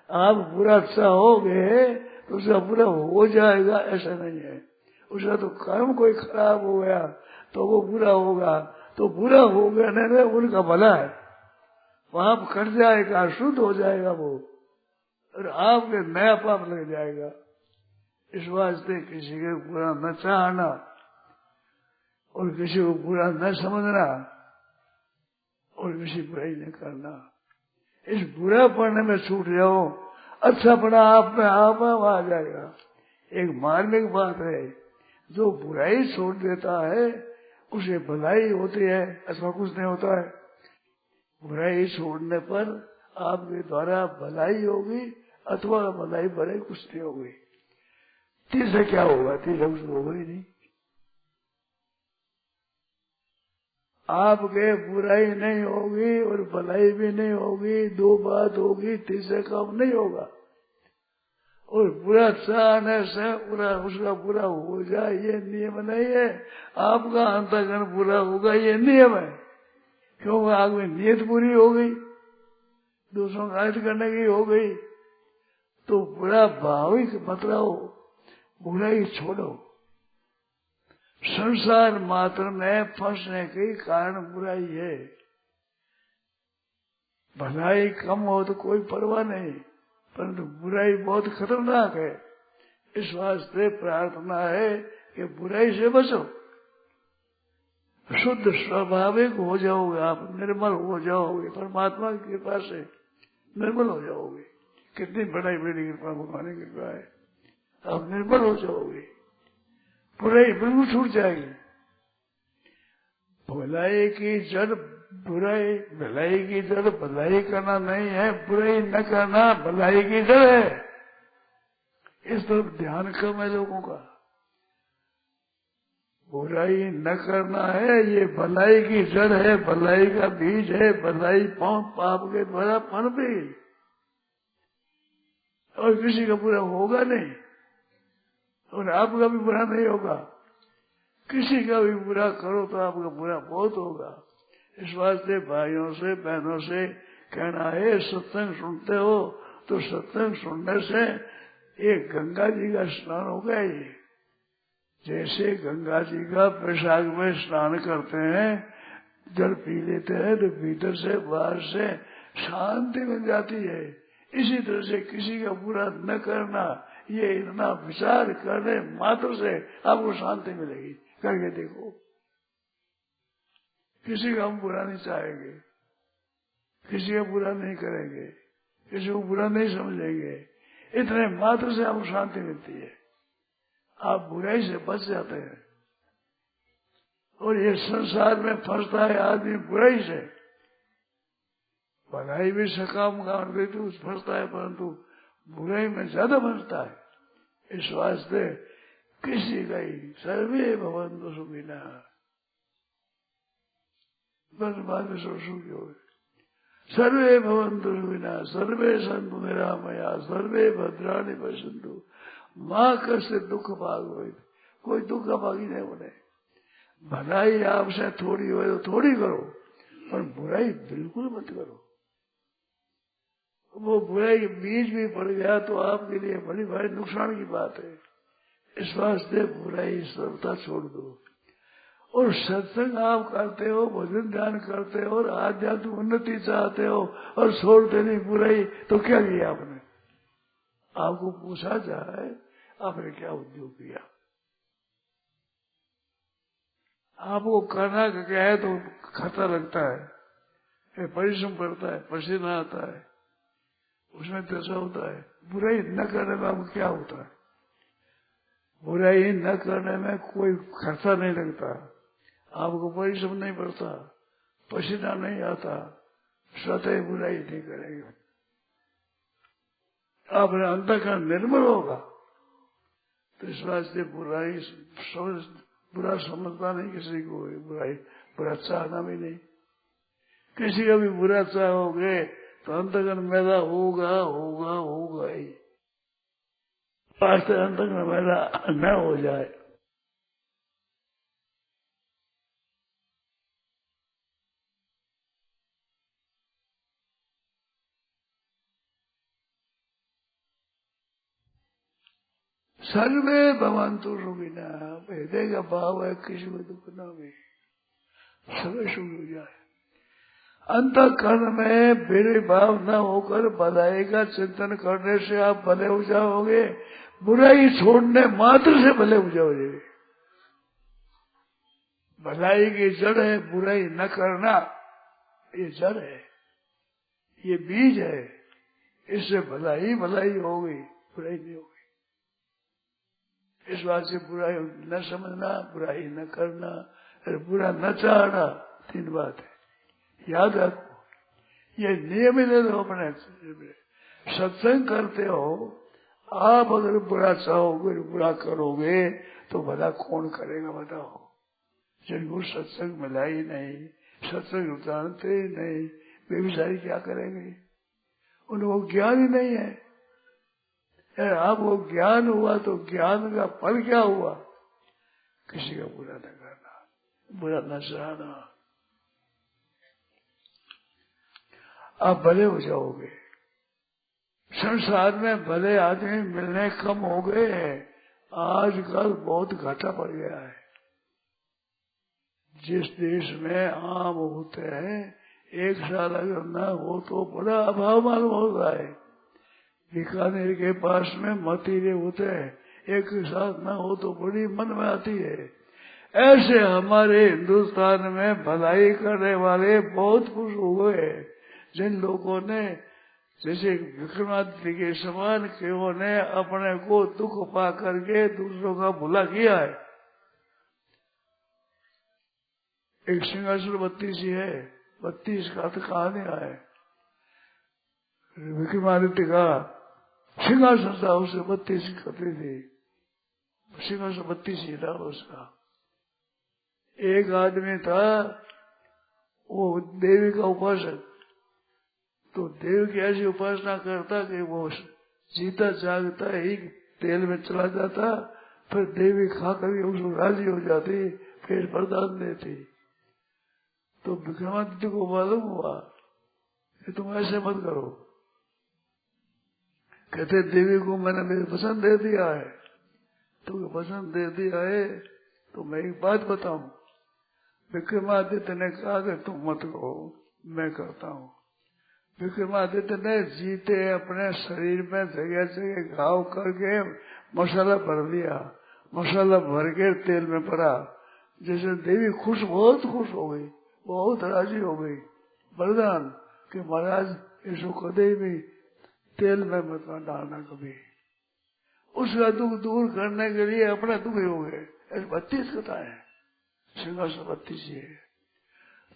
आप बुरा चाहोगे तो उसका बुरा हो जाएगा ऐसा नहीं है, उसका तो कर्म कोई खराब हो गया तो वो बुरा होगा, तो बुरा हो गया नहीं उनका भला है, पाप कट जाएगा, शुद्ध हो जाएगा वो, और आपके नया पाप लग जाएगा। इस वास्ते किसी के बुरा न चाहना और किसी को बुरा न समझना और किसी बुराई न करना, इस बुरा पढ़ने में छूट जाओ, अच्छा पढ़ा आप में आप आ जाएगा। एक मार्मिक बात है, जो बुराई छोड़ देता है उसे भलाई होती है, ऐसा कुछ नहीं होता है। बुराई छोड़ने पर आपके द्वारा भलाई होगी अथवा भलाई भलाई कुछ नहीं होगी। तीसरा क्या होगा? तीसरा कुछ होगा ही नहीं। आपके बुराई नहीं होगी और भलाई भी नहीं होगी, दो बात होगी, तीसरा काम नहीं होगा। और बुरा चाहने से उसका बुरा हो जाए ये नियम नहीं है, आपका अंतःकरण बुरा होगा ये नियम है। क्योंकि आपकी नीयत बुरी हो गई, दूसरों का हित करने की हो गई, तो बुरा भाविक मतलब बुराई छोड़ो। संसार मात्र में फंसने के कारण बुराई है, भलाई कम हो तो कोई परवाह नहीं, परंतु बुराई बहुत खतरनाक है। इस वास्ते प्रार्थना है कि बुराई से बचो, शुद्ध स्वाभाविक हो जाओगे, आप निर्मल हो जाओगे, परमात्मा की कृपा से निर्मल हो जाओगे। कितनी बड़ी बड़ी कृपा, भगवान की कृपा है, आप निर्मल हो जाओगे, बुराई बिल्कुल छूट जाएगी। भलाई की जड़ बुराई, भलाई की जड़ भलाई करना नहीं है, बुराई न करना भलाई की जड़ है। इस तरफ ध्यान कम है लोगों का। बुराई न करना है ये भलाई की जड़ है, भलाई का बीज है, भलाई पाप के द्वारा पनपी, और किसी का बुरा होगा नहीं और आपका भी बुरा नहीं होगा। किसी का भी बुरा करो तो आपका बुरा बहुत होगा। इस वास्ते भाइयों से बहनों से कहना है, सत्संग सुनते हो तो सत्संग सुनने से एक गंगा जी का स्नान हो गया। ये जैसे गंगा जी का वैशाख में स्नान करते हैं, जल पी लेते हैं तो भीतर से बाहर से शांति मिल जाती है। इसी तरह से किसी का बुरा न करना, ये इतना विचार करने मात्र से आपको शांति मिलेगी। करके देखो, किसी का हम बुरा नहीं चाहेंगे, किसी का बुरा नहीं करेंगे, किसी को बुरा नहीं समझेंगे, इतने मात्र से आपको शांति मिलती है, आप बुराई से बच जाते हैं। और ये संसार में फंसता है आदमी बुराई से, भलाई भी सकाम का फंसता है, परंतु बुराई में ज्यादा फंसता है। इस वास्ते किसी का ही सर्वे भवन्तु सुखिनः, बस बाद में सब सुखी हो गए। सर्वे भवन्तु सुखिनः, सर्वे सन्तु निरामया, सर्वे भद्राणि पश्यन्तु मां कस्य दुख भाग हो। कोई दुख का भागी नहीं बने। भलाई आपसे थोड़ी हो तो थोड़ी करो, पर बुराई बिल्कुल मत करो। वो बुराई बीज भी पड़ गया तो आपके लिए बड़ी भारी नुकसान की बात है। इस वास्ते बुराई सर्वथा छोड़ दो। और सत्संग आप करते हो, भजन ध्यान करते हो और आध्यात्मिक उन्नति चाहते हो और छोड़ते नहीं बुराई, तो क्या किया आपने? आपको पूछा जाए आपने क्या उद्योग किया? आपको करना क्या है तो खर्चा लगता है, परिश्रम पड़ता है, पसीना आता है, उसमें दशा होता है। बुराई न करने में आपको क्या होता है? बुराई न करने में कोई खर्चा नहीं लगता, आपको परिश्रम नहीं पड़ता, पसीना नहीं आता, स्वतः बुराई नहीं करेंगे। अपने अंतःकरण निर्मल होगा, तो इस वास्ते बुरा समझना नहीं किसी को, बुरा चाहना भी नहीं। किसी का भी बुरा चाहोगे तो अंतर्गत मैदा होगा ही। वास्ते अंतर्गत मैदा न हो जाए। सर्वे भवन्तु सुखिनः, हृदय का भाव है किसी को दुख न हो, सर्वे सुख हो जाए। अंतःकरण में मेरे भाव न होकर भलाई का चिंतन करने से आप भले हो जाओगे, बुराई छोड़ने मात्र से भले हो जाओगे। भलाई की जड़ है बुराई न करना, ये जड़ है, ये बीज है। इससे भलाई होगी, बुराई नहीं होगी। इस बात से बुराई न समझना, बुराई न करना, बुरा न चाहना, तीन बात है, याद रखो। ये नियमित है। तो अपने सत्संग करते हो, आप अगर बुरा चाहोगे, बुरा करोगे तो भला कौन करेगा बताओ। जिनको सत्संग मिला ही नहीं, सत्संग जानते ही नहीं, बेविचारी क्या करेंगे? उनको ज्ञान ही नहीं है। आपको ज्ञान हुआ तो ज्ञान का फल क्या हुआ? किसी का बुरा न करना, बुरा न चाहना, आप भले हो जाओगे। संसार में भले आदमी मिलने कम हो गए हैं, आजकल बहुत घाटा पड़ गया है। जिस देश में आम होते हैं, एक साल अगर न हो तो बड़ा अभाव मालूम होता है। बीकानेर के पास में मतीरे होते हैं, एक साथ न हो तो बड़ी मन में आती है। ऐसे हमारे हिंदुस्तान में भलाई करने वाले बहुत खुश हुए, जिन लोगों ने जैसे विक्रमादित्य के समान केवों ने अपने को दुख पा करके दूसरों का भला किया है। एक सिंहासन 32 है, 32 का तो कहानी है। विक्रमादित्य का सिंहासन था, उसे 32 करती थी, सिंहासन 32 ही था उसका। एक आदमी था, वो देवी का उपासक, तो देव की ऐसी उपासना करता कि वो जीता जागता ही तेल में चला जाता, फिर देवी खा कर उसको राजी हो जाती, फिर वरदान देती। तो विक्रमादित्य को मालूम हुआ कि तुम ऐसे मत करो। कहते देवी को मैंने मेरी पसंद दे दिया है, तुमको पसंद दे दिया है तो मैं एक बात बताऊं। विक्रमादित्य ने कहा कि तुम मत कहो, मैं करता हूँ। विक्रमादित्य ने जीते अपने शरीर में जगह जगह घाव करके मसाला भर दिया, मसाला भर के तेल में पड़ा। जैसे देवी बहुत खुश हो गई, बहुत राजी हो गई। वरदान कि महाराज इसको कदे भी तेल में मत डालना कभी। उसका दुख दूर करने के लिए अपना दुख हो गए। ऐसे 32 कथा है, सिंहासन 32 है।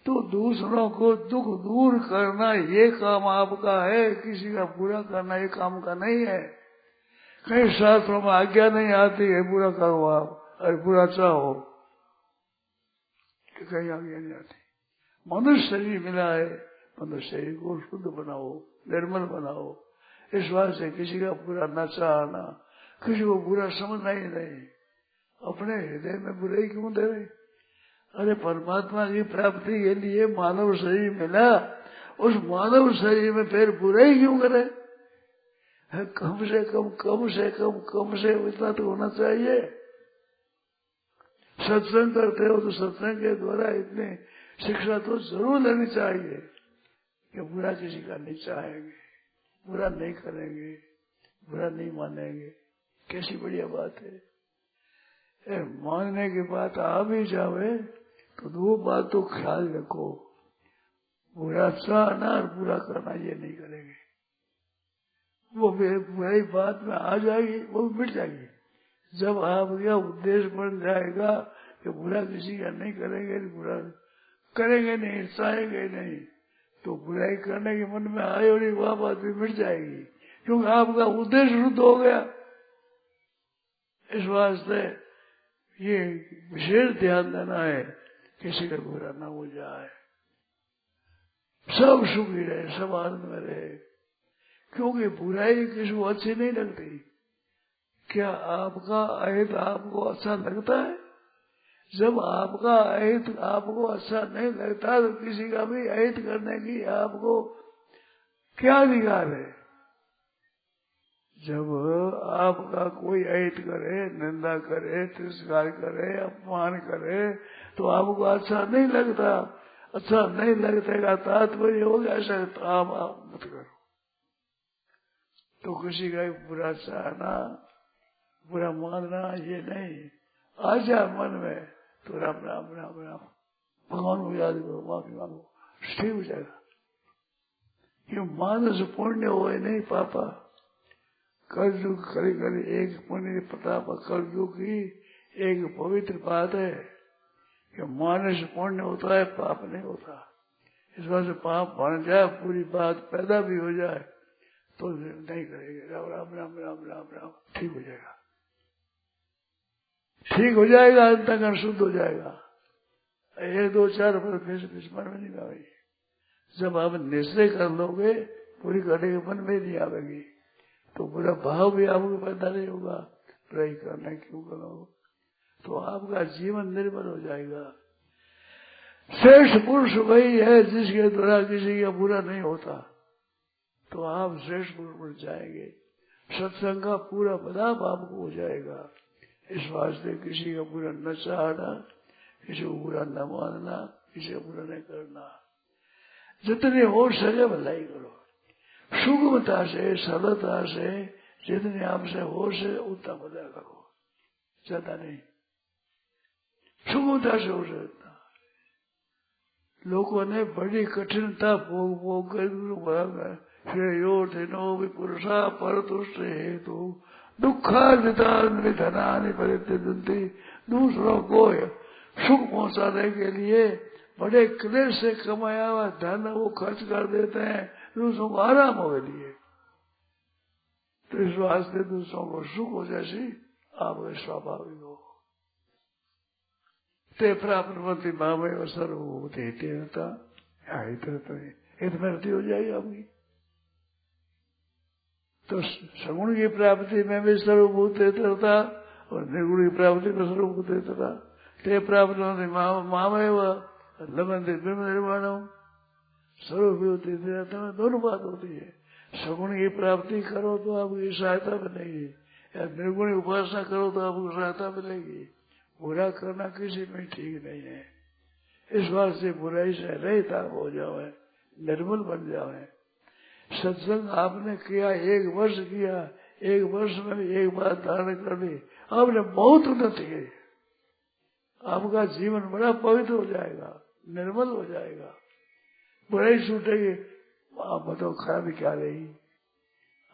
तो दूसरों को दुख दूर करना ये काम आपका है, किसी का बुरा करना ये काम का नहीं है। कई शास्त्रों में आज्ञा नहीं आती है बुरा करो आप और बुरा चाहो, कहीं आज्ञा नहीं आती। मनुष्य शरीर मिला है, मनुष्य शरीर को शुद्ध बनाओ, निर्मल बनाओ। इस बात से किसी का बुरा न चाहना, किसी को बुरा समझना ही नहीं। अपने हृदय में बुराई क्यों दे रहे? अरे परमात्मा की प्राप्ति के लिए मानव शरीर मिला, उस मानव शरीर में फिर बुराई क्यों करे? कम से इतना तो होना चाहिए। सत्संग करते हो तो सत्संग के द्वारा इतनी शिक्षा तो जरूर लेनी चाहिए कि बुरा किसी का नहीं चाहेंगे, बुरा नहीं करेंगे, बुरा नहीं मानेंगे। कैसी बढ़िया बात है। मानने की बात आ भी जावे तो दो बात तो ख्याल रखो, बुरा चाहना और बुरा करना ये नहीं करेंगे। वो बुराई बात में आ जाएगी, वो मिट जाएगी। जब आपका उद्देश्य बन जाएगा कि बुरा किसी का नहीं करेंगे, बुरा करेंगे नहीं, चाहेंगे नहीं, तो बुराई करने के मन में आए और वह बात भी मिट जाएगी, क्योंकि आपका उद्देश्य शुद्ध हो गया। इस वास्ते ये विशेष ध्यान देना है, किसी का बुरा ना हो जाए, सब सुखी रहे, सब आनंद में रहे। क्योंकि बुराई किसी को अच्छी नहीं लगती। क्या आपका अहित आपको अच्छा लगता है? जब आपका अहित आपको अच्छा नहीं लगता तो किसी का भी अहित करने की आपको क्या अधिकार है? जब आपका कोई अहित करे, निंदा करे, तिरस्कार करे, अपमान करे तो आपको अच्छा नहीं लगता। अच्छा नहीं लगता का तात्पर्य हो गया ऐसा काम आप मत करो। तो किसी का बुरा चाहना, बुरा मानना ये नहीं। आ जाए मन में तो राम राम राम राम भगवान को याद करो, माफी मांगो, ठीक हो जाएगा। ये मानस पुण्य हो नहीं पापा। कर्जुग करे करे एक पुण्य प्रताप, कर्जुग की एक पवित्र बात है कि मानस पुण्य होता है, पाप नहीं होता। इस बात से पाप बन जाए, पूरी बात पैदा भी हो जाए तो नहीं करेंगे। राम राम राम राम राम राम, ठीक हो जाएगा, ठीक हो जाएगा, अंतःकरण शुद्ध हो जाएगा। एक दो चार फिर मन में नहीं आएगी। जब आप निश्चय कर लोगे पूरी करने के मन में नहीं आवेगी तो बुरा भाव भी आपको पैदा नहीं होगा। बुराई करना क्यों करो? तो आपका जीवन निर्मल हो जाएगा। श्रेष्ठ पुरुष वही है जिसके द्वारा किसी का बुरा नहीं होता। तो आप श्रेष्ठ पुरुष बन जाएंगे। सत्संग का पूरा बदाब आपको हो जाएगा। इस वास्ते किसी का बुरा न चाहना, किसी को बुरा न मानना, किसी का बुरा नहीं करना। जितने हो सके भलाई करो, सुगमता से, सरलता से, जितने आपसे हो सके उतना भला करो, ज्यादा नहीं। सुगमता से हो सकता। लोगों ने बड़ी कठिनता भोग कर श्रेयो धनो विपुरुषा परतुष्ट हेतु दुखार्जितानि धनानि परित्यजन्ति। दूसरों को सुख पहुंचाने के लिए बड़े क्लेश से कमाया हुआ धन वो खर्च कर देते हैं दूसरों को आराम हो लिए। तो इस वास्ते दूसरों को सुख हो जैसी आप स्वाभाविक हो। ते प्राप्ति मामय सर्वभूते तेरता हितमृति हो जाएगी आपकी। तो सगुण की प्राप्ति में भी सर्वभूत तेरता और निर्गुण की प्राप्ति में सर्वभूत तेरता। ते प्राप्त मामय लभन्ते ब्रह्म निर्माणम सर्वभूत तेरता में दोनों बात होती है। सगुण की प्राप्ति करो तो आपकी सहायता मिलेगी, या निर्गुण उपासना करो तो आपको सहायता मिलेगी। बुरा करना किसी में ठीक नहीं है। इस बात से बुराई से रहित आप हो जाओ, निर्मल बन जाओ। सत्संग आपने किया, 1 वर्ष किया, 1 वर्ष में भी एक बार धारण कर ली, आपने बहुत उन्नति की। आपका जीवन बड़ा पवित्र हो जाएगा, निर्मल हो जाएगा, बुराई छूटेगी। आप बताओ खराबी क्या रही?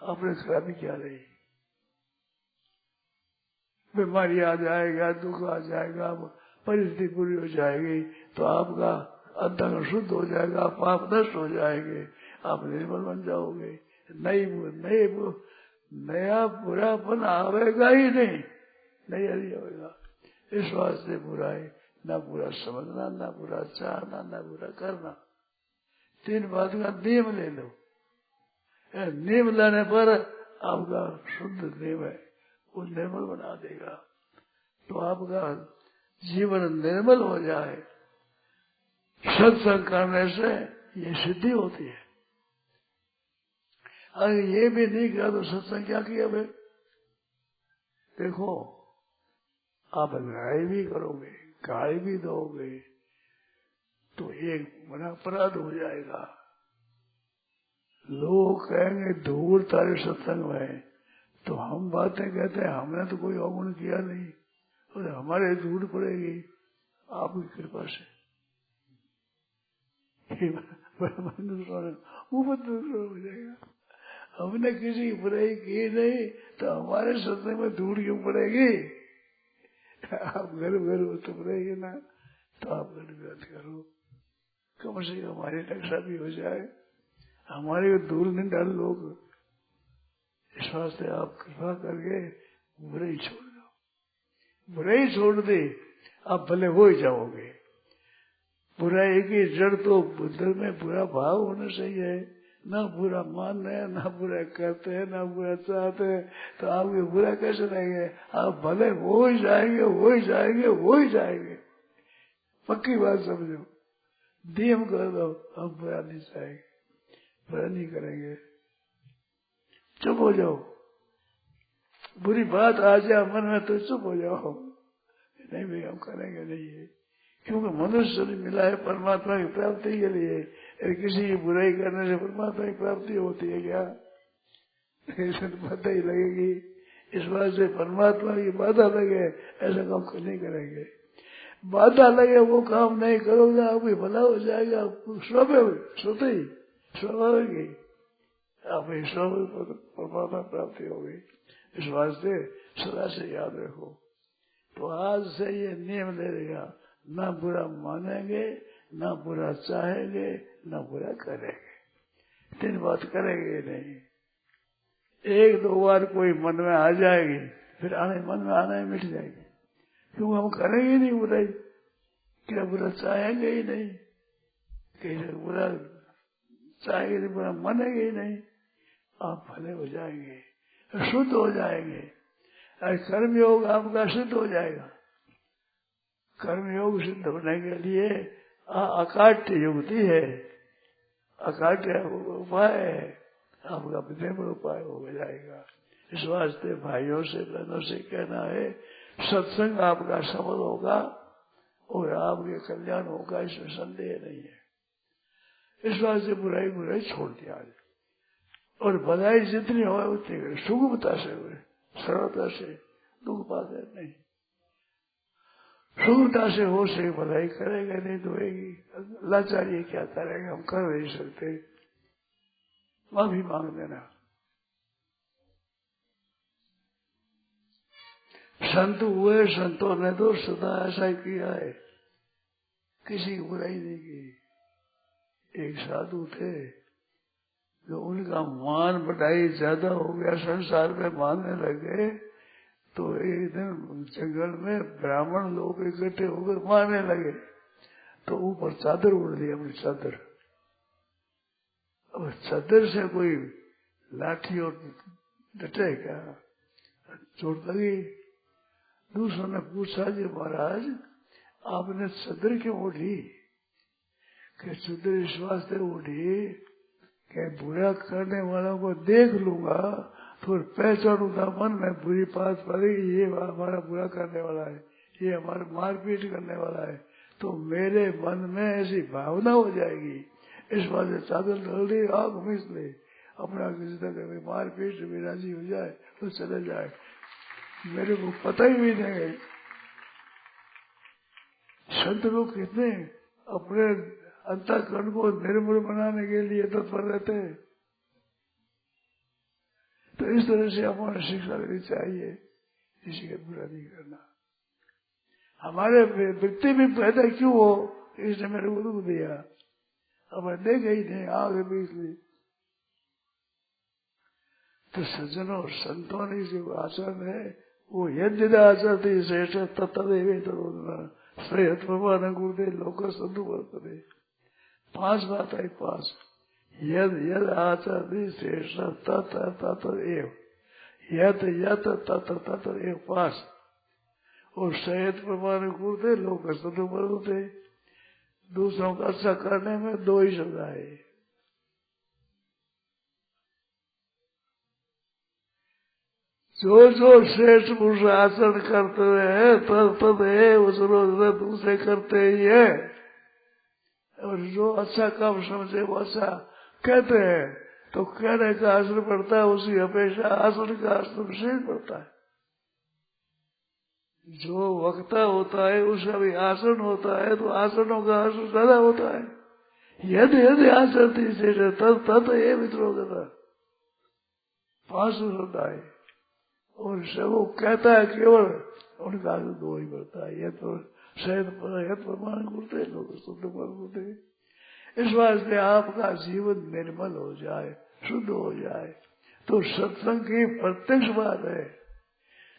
आपने खराबी क्या रही? बीमारी आ जाएगा, दुख आ जाएगा, परिस्थिति पूरी हो जाएगी तो आपका अंतःकरण शुद्ध हो जाएगा, पाप नष्ट हो जाएंगे, आप निर्मल बन जाओगे। नया बुरापन आवेगा ही नहीं, नहीं होगा। इस वास्ते बुराई ना बुरा समझना, ना बुरा चाहना, ना बुरा करना। 3 बात का नियम ले लो। नियम लाने पर आपका शुद्ध नियम है, वो निर्मल बना देगा। तो आपका जीवन निर्मल हो जाए। सत्संग करने से ये सिद्धि होती है। अगर ये भी नहीं किया तो सत्संग क्या किया भाई? देखो, आप लड़ाई भी करोगे, गाली भी दोगे तो एक बड़ा अपराध हो जाएगा। लोग कहेंगे दूर तारे सत्संग में, तो हम बातें कहते हैं हमने तो कोई अवगुण किया नहीं और हमारे दूर पड़ेगी आपकी कृपा से। दूसरा हो जाएगा। हमने किसी की बुराई की नहीं तो हमारे सत्संग में दूर क्यों पड़ेगी? आप घर तो पड़ेगी ना, तो आप घर करो, कम से कम हमारी रक्षा भी हो जाए, हमारे दूर नहीं डाल लोग। इस वास्ते आप कृपा करके बुराई छोड़ दो। बुराई छोड़ दी, आप भले हो ही जाओगे। बुराई की जड़ तो बुद्ध में बुरा भाव होना चाहिए, ना बुरा मान रहे, ना बुरा करते हैं, ना बुरा चाहते हैं, तो आपके बुरा कैसे रहेंगे? आप भले हो ही जाएंगे, हो ही जाएंगे, हो ही जाएंगे। पक्की बात समझो, नियम कर दो, हम बुरा नहीं चाहेंगे, बुरा नहीं करेंगे, चुप हो जाओ। बुरी बात आ जाए मन में तो चुप हो जाओ, नहीं भाई हम करेंगे नहीं है, क्योंकि मनुष्य शरीर मिला है परमात्मा की प्राप्ति के लिए। किसी की बुराई करने से परमात्मा की प्राप्ति होती है क्या? ऐसे तो पता ही लगेगी। इस बात से परमात्मा की बाधा लगे ऐसा काम नहीं करेंगे। बाधा लगे वो काम नहीं करोगे, आप ही भला हो जाएगा, स्वाभाविक आप स्वाभाविक परमात्मा प्राप्ति होगी। इस वास्ते सदा से याद रखो। तो आज से ये नियम ले लेगा, ना बुरा मानेंगे, ना बुरा चाहेंगे, ना बुरा करेंगे। 3 बात करेंगे नहीं। 1-2 बार कोई मन में आ जाएगी, फिर मन में आना ही मिट जाएगी, क्योंकि हम करेंगे नहीं बुराई, क्या बुरा चाहेंगे ही नहीं, कैसे बुरा चाहेंगे नहीं, बुरा मानेंगे ही नहीं, आप भले हो जाएंगे, शुद्ध हो जाएंगे। कर्म योग आपका सिद्ध हो जाएगा। कर्म योग सिद्ध होने के लिए अकाट्य युक्ति है, अकाट्य उपाय है, आपका विधेय उपाय हो जाएगा। इस वास्ते भाइयों से बहनों से कहना है, सत्संग आपका सफल होगा और आपके कल्याण होगा, इसमें संदेह नहीं है। इस वास्ते बुराई छोड़ दिया और भलाई जितनी हो उतनी करे, सुगमता से हुए, सरलता से, दुख पाते नहीं, सुगमता से हो से भलाई करेगा, नहीं तो होगी। लाचारी क्या करेगा, हम कर नहीं सकते, माफी मांग देना। संत हुए, संतों ने तो सदा ऐसा ही किया है, किसी की बुराई नहीं की। एक साधु थे जो उनका मान बढ़ाई ज्यादा हो गया, संसार में मानने लगे, तो एक दिन जंगल में ब्राह्मण लोग इकट्ठे होकर मारने लगे, तो ऊपर चादर उड़ दी, अपनी चादर। अब चादर से कोई लाठी और डटे क्या, चोट लगी। दूसरों ने पूछा जी महाराज आपने चादर क्यों उठी? कि चादर इस वास्ते उठी कि बुरा करने वालों को देख लूंगा तो पहचानूंगा, मन में बुरी बात पड़ेगी, ये हमारा बुरा करने वाला है, ये हमारा मारपीट करने वाला है, तो मेरे मन में ऐसी भावना हो जाएगी। इस बात से चादर डाल दी, आग मिस ले, अपना किसी तरह मारपीट भी राजी हो जाए तो चले जाए, मेरे को पता ही भी नहीं। संत लोग कितने अपने अंतःकरण को निर्मल बनाने के लिए तत्पर रहते हैं। तो इस तरह से हमारे शिक्षा लेनी चाहिए, किसी का बुरा नहीं करना। हमारे व्यक्ति भी पैदा क्यों हो, इसने मेरे को दुख दिया, अब देखा ही नहीं, आगे भी इसलिए। तो सज्जनों और संतों ने जो आचरण है वो यद्यदा आचरती श्रेष्ठ तत्तदेव तरोदना श्रेयत भगवान गुरुदेव लोक संतु वर्तते। 5 बात आई, 5 यद यद आचरती श्रेष्ठ तत् तत् एव, यत यत तत् तत् एव 5, और श्रेयत भगवान गुरुदेव लोक संतु वर्तते। दूसरों का अच्छा करने में 2 ही शब्द आए, जो जो श्रेष्ठ पुरुष आचरण करते हैं तद है उसको दूसरे करते ही है, और जो अच्छा काम समझे वो अच्छा कहते हैं, तो कहने का असर पड़ता है, उसकी अपेक्षा आचरण का असर विशेष पड़ता है। जो वक्ता होता है उसका भी आचरण होता है, तो आचरणों का असर ज्यादा होता है। यदि यदि आचरती से तद ये मित्रों का 5 शब्द आए, और वो कहता है केवल उनका आगे 2 ही बढ़ता है, ये तो शायद प्रमाण करते लोग शुद्ध करते। इस वास्ते आपका जीवन निर्मल हो जाए, शुद्ध हो जाए, तो सत्संग की प्रत्यक्ष बात है।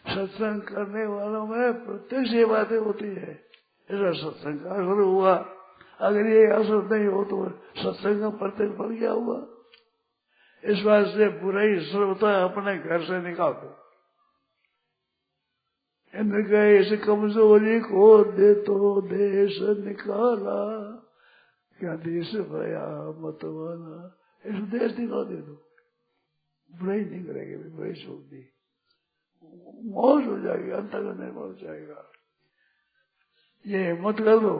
सत्संग करने वालों में प्रत्यक्ष ये बातें होती है। ऐसा सत्संग का असर हुआ, अगर ये असर नहीं हो तो सत्संग का प्रत्यक्ष फल क्या हुआ? इस बात से बुराई सर्वथा अपने घर से निकाल दो। इनके इस कमजोरी को दे तो देश निकाला, क्या देश भया मतवाला, इस देश निकाल दे दो, बुराई नहीं करेंगे, बुराई छोड़ दी, मौज हो जाएगी, अंतर्गत निर्मल हो जाएगा। ये मत कर दो।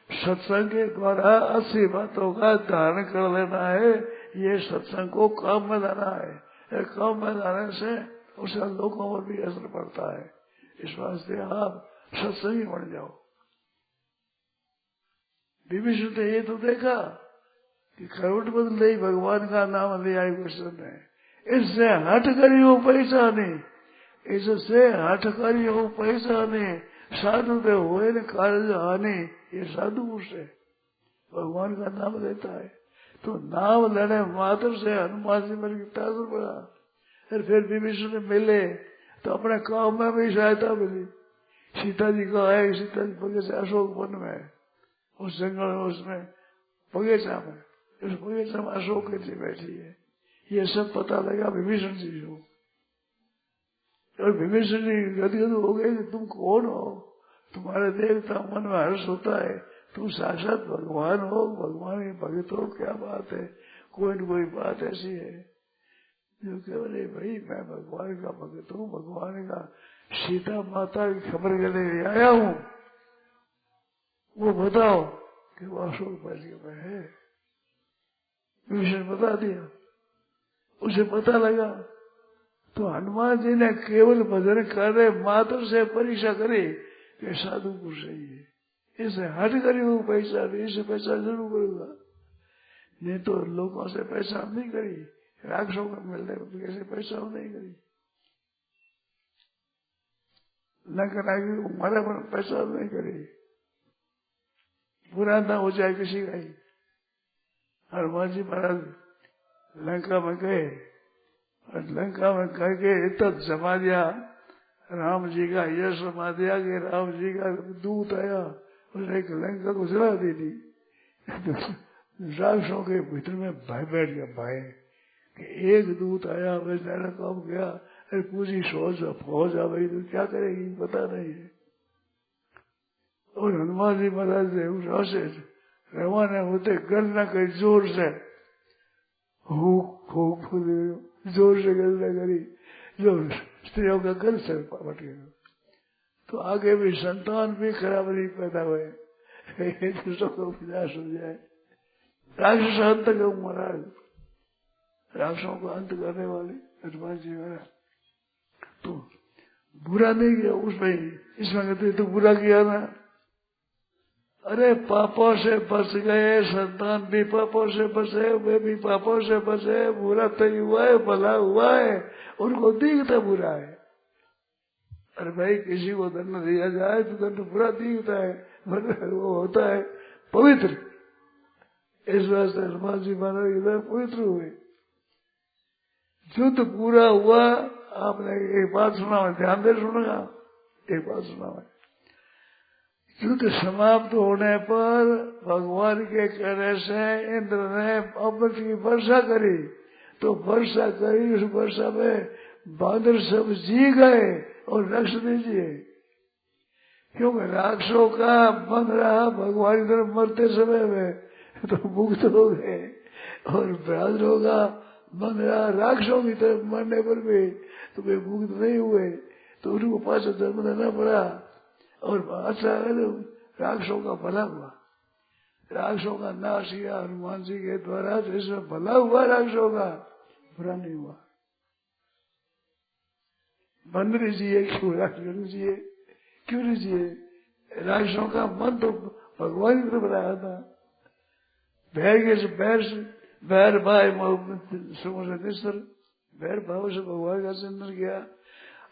सत्संग के द्वारा 80 बातों का धारण कर लेना है, ये सत्संग को काम में लाना है। काम में लाने से उससे लोगों पर भी असर पड़ता है। इस वास्ते आप सत्संगी बन जाओ। विभीषण ने ये तो देखा कि खरोट बदल ही भगवान का नाम लिया कृष्ण ने, इससे हट करी हो पहचाने, इससे हट करी हो पहचाने, साधु दे हुए न कार्य हानि, ये साधु पुरुष है, भगवान का नाम लेता है। तो नाम लेने मात्र से हनुमान जी मेरे कितना असर पड़ा। फिर विभीषण मिले तो अपने काम में भी सहायता मिली। सीता जी का है, सीता जी बगीचा अशोक वन में, उस जंगल में, उसमें बगीचा में, उस बगीचा में अशोक जी बैठी है, ये सब पता लगा विभीषण जी को। और विभीषण जी गदगद हो गए कि तुम कौन हो, तुम्हारे देखता मन में हर्ष होता है, तुम साक्षात भगवान हो, भगवान के भक्त हो, क्या बात है, कोई न कोई बात ऐसी है जो कह रहे भाई मैं भगवान का भक्त हूँ, भगवान का सीता माता की खबर के लिए आया हूँ, वो बताओ कि वो अशोक पर्वत में है। विभीषण बता दिया, उसे पता लगा। तो हनुमान जी ने केवल भजन करे मात्र से परीक्षा करे कि साधु पुरुष है ये, इसे हट करी वो पहचान, इसे पहचान जरूर करूंगा, नहीं तो लोगों से पहचान नहीं करी, राक्षसों को मिलने पर कैसे पहचान नहीं करी, न हमारा पहचान नहीं करी, बुरा ना हो जाए किसी का ही। हनुमान जी महाराज लंका में गए और लंका में कह के इतना जमा दिया, राम जी का यश जमा दिया कि राम जी का दूत आया, उसने लंका को जला दी थी। राक्षसों के भीतर में भय बैठ गया, भय कि एक दूत आया, वैसे काम किया, अरे पूरी फौज आ गई तो क्या करेगी पता नहीं है। और हनुमान जी महाराज ने उस से रवाना होते गलना करी, जोर से जोर से गलना करी, जो स्त्रियों का गल से पट गया। तो आगे भी संतान भी खराब नहीं पैदा हुए, दूसरों को विनाश हो जाए। राक्षस अंत का महाराज, राक्षसों को अंत करने वाले हनुमान जी महाराज, तो बुरा नहीं किया उसमें, इसमें कहते तो बुरा किया ना, अरे पापों से बच गए, संतान भी पापों से बचे, वे भी पापों से बचे, बुरा तो हुआ है, भला हुआ है, उनको दिखता बुरा है। अरे भाई किसी को दंड दिया जाए तो दंड बुरा दिखता है, मगर वो होता है पवित्र। इस वास्ते हनुमान जी महाराज इधर पवित्र हुए। युद्ध पूरा हुआ, आपने एक बात सुना, ध्यान दे सुनेगा, एक बात सुना है। युद्ध समाप्त होने पर भगवान के कहने से इंद्र ने अमृत की वर्षा करी, तो वर्षा करी, उस वर्षा में बांदर सब जी गए और रक्ष दीजिए, क्योंकि राक्षसों का बंद रहा भगवान इधर मरते समय में तो मुक्त हो गए, और बांदरों का बंद रहा राक्षसों की तरफ मरने पर भी तो वे मुक्त नहीं हुए, तो उनको पास जन्म देना पड़ा। और अच्छा राक्षसों का भला हुआ, राक्षसों का नाश किया हनुमान जी के द्वारा, तो इसमें भला हुआ, राक्षसों का बुरा नहीं हुआ। बंदर जिए क्यों, राक्षस जिए क्यों नहीं जिए? राक्षसों का मन तो भगवान की तरफ बनाया था। बैर भाई समुद्र बैर भाव से भगवान का चिंतन किया।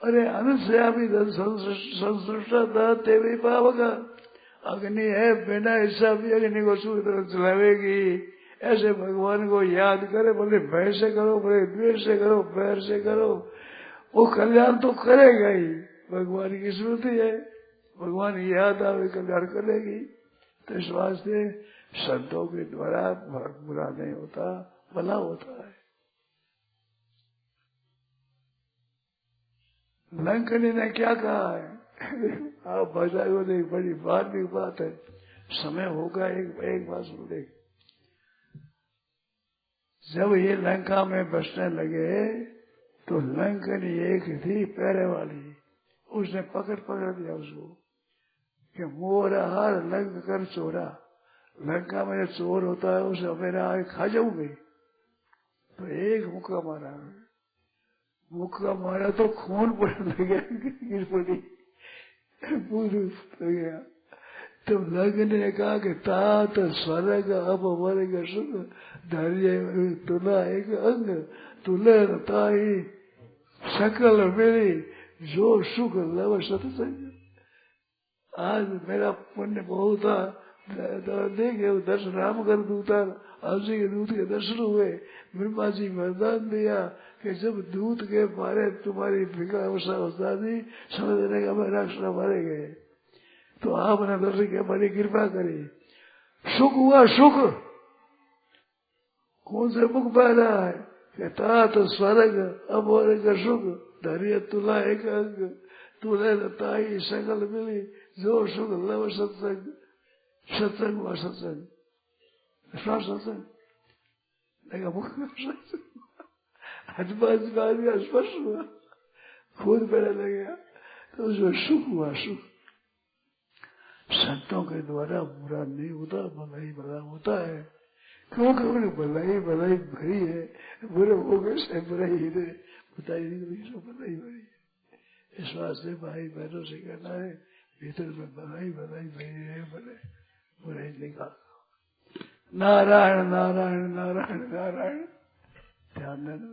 अरे अनुसयामी संसृष्टा था तेरे पाप का, अग्नि है बिना हिसाब भी अग्नि को चलावेगी। ऐसे भगवान को याद करे, बोले भय से करो, बोले द्वेष से करो, बैर से करो, वो कल्याण तो करेगा ही, भगवान की स्मृति है, भगवान की याद आवे कल्याण करेगी। तो इस वास्ते संतों के द्वारा बुरा नहीं होता, भला होता है। लंकनी ने क्या कहा है? आप बताओ, नहीं बड़ी मार्मिक बात है, समय होगा एक बात सुन ले। जब ये लंका में बसने लगे तो लंकनी एक थी पैरे वाली, उसने पकड़ दिया उसको कि मोरा हार लंक कर चोरा। लंका में जो चोर होता है उसे मेरा आगे खा जाऊंगी। तो एक मुक्का मारा तो खून पड़ने लगा, गिर पड़ी, पुरुष हो गया। तो लंकनी ने कहा कि तात स्वर्ग अब वर्ग सुख धैर्य तुला एक अंग तुले ताई सकल मेरी जो सुख लव सत्संग। आज मेरा पुण्य बहुत था, देखे दर्शन राम कर दूता आज के दूत के दर्शन हुए। ब्रह्मा जी वरदान दिया कि जब दूत के मारे तुम्हारी विकल अवस्था होता थी, समझ लेने का मैं राक्षस मारे गए, तो आपने दर्शन की हमारी कृपा करी, सुख हुआ। सुख कौन से मुख बह रहा है कि तात स्वर्ग अब सुख धैर्य तुला एक अंग तुले ताई सकल मिली जो सुख लव सत्संग। सत्संग हुआ, सत्संग सत्संग देखा मुख स्पर्श हुआ, खुद बहने लगे तो उसमें सुख हुआ। सुख संतों के द्वारा बुरा नहीं होता, भला ही भला होता है। क्योंकि उन्हें भलाई भरी है, बुरे हो गए से बुरा ही है, बताई नहीं तो भलाई भरी है। इस वास्ते भाई बहनों से कहना है, भीतर में भलाई भरी है, भले बुराई निकाल। नारायण नारायण नारायण नारायण। ध्यान देना।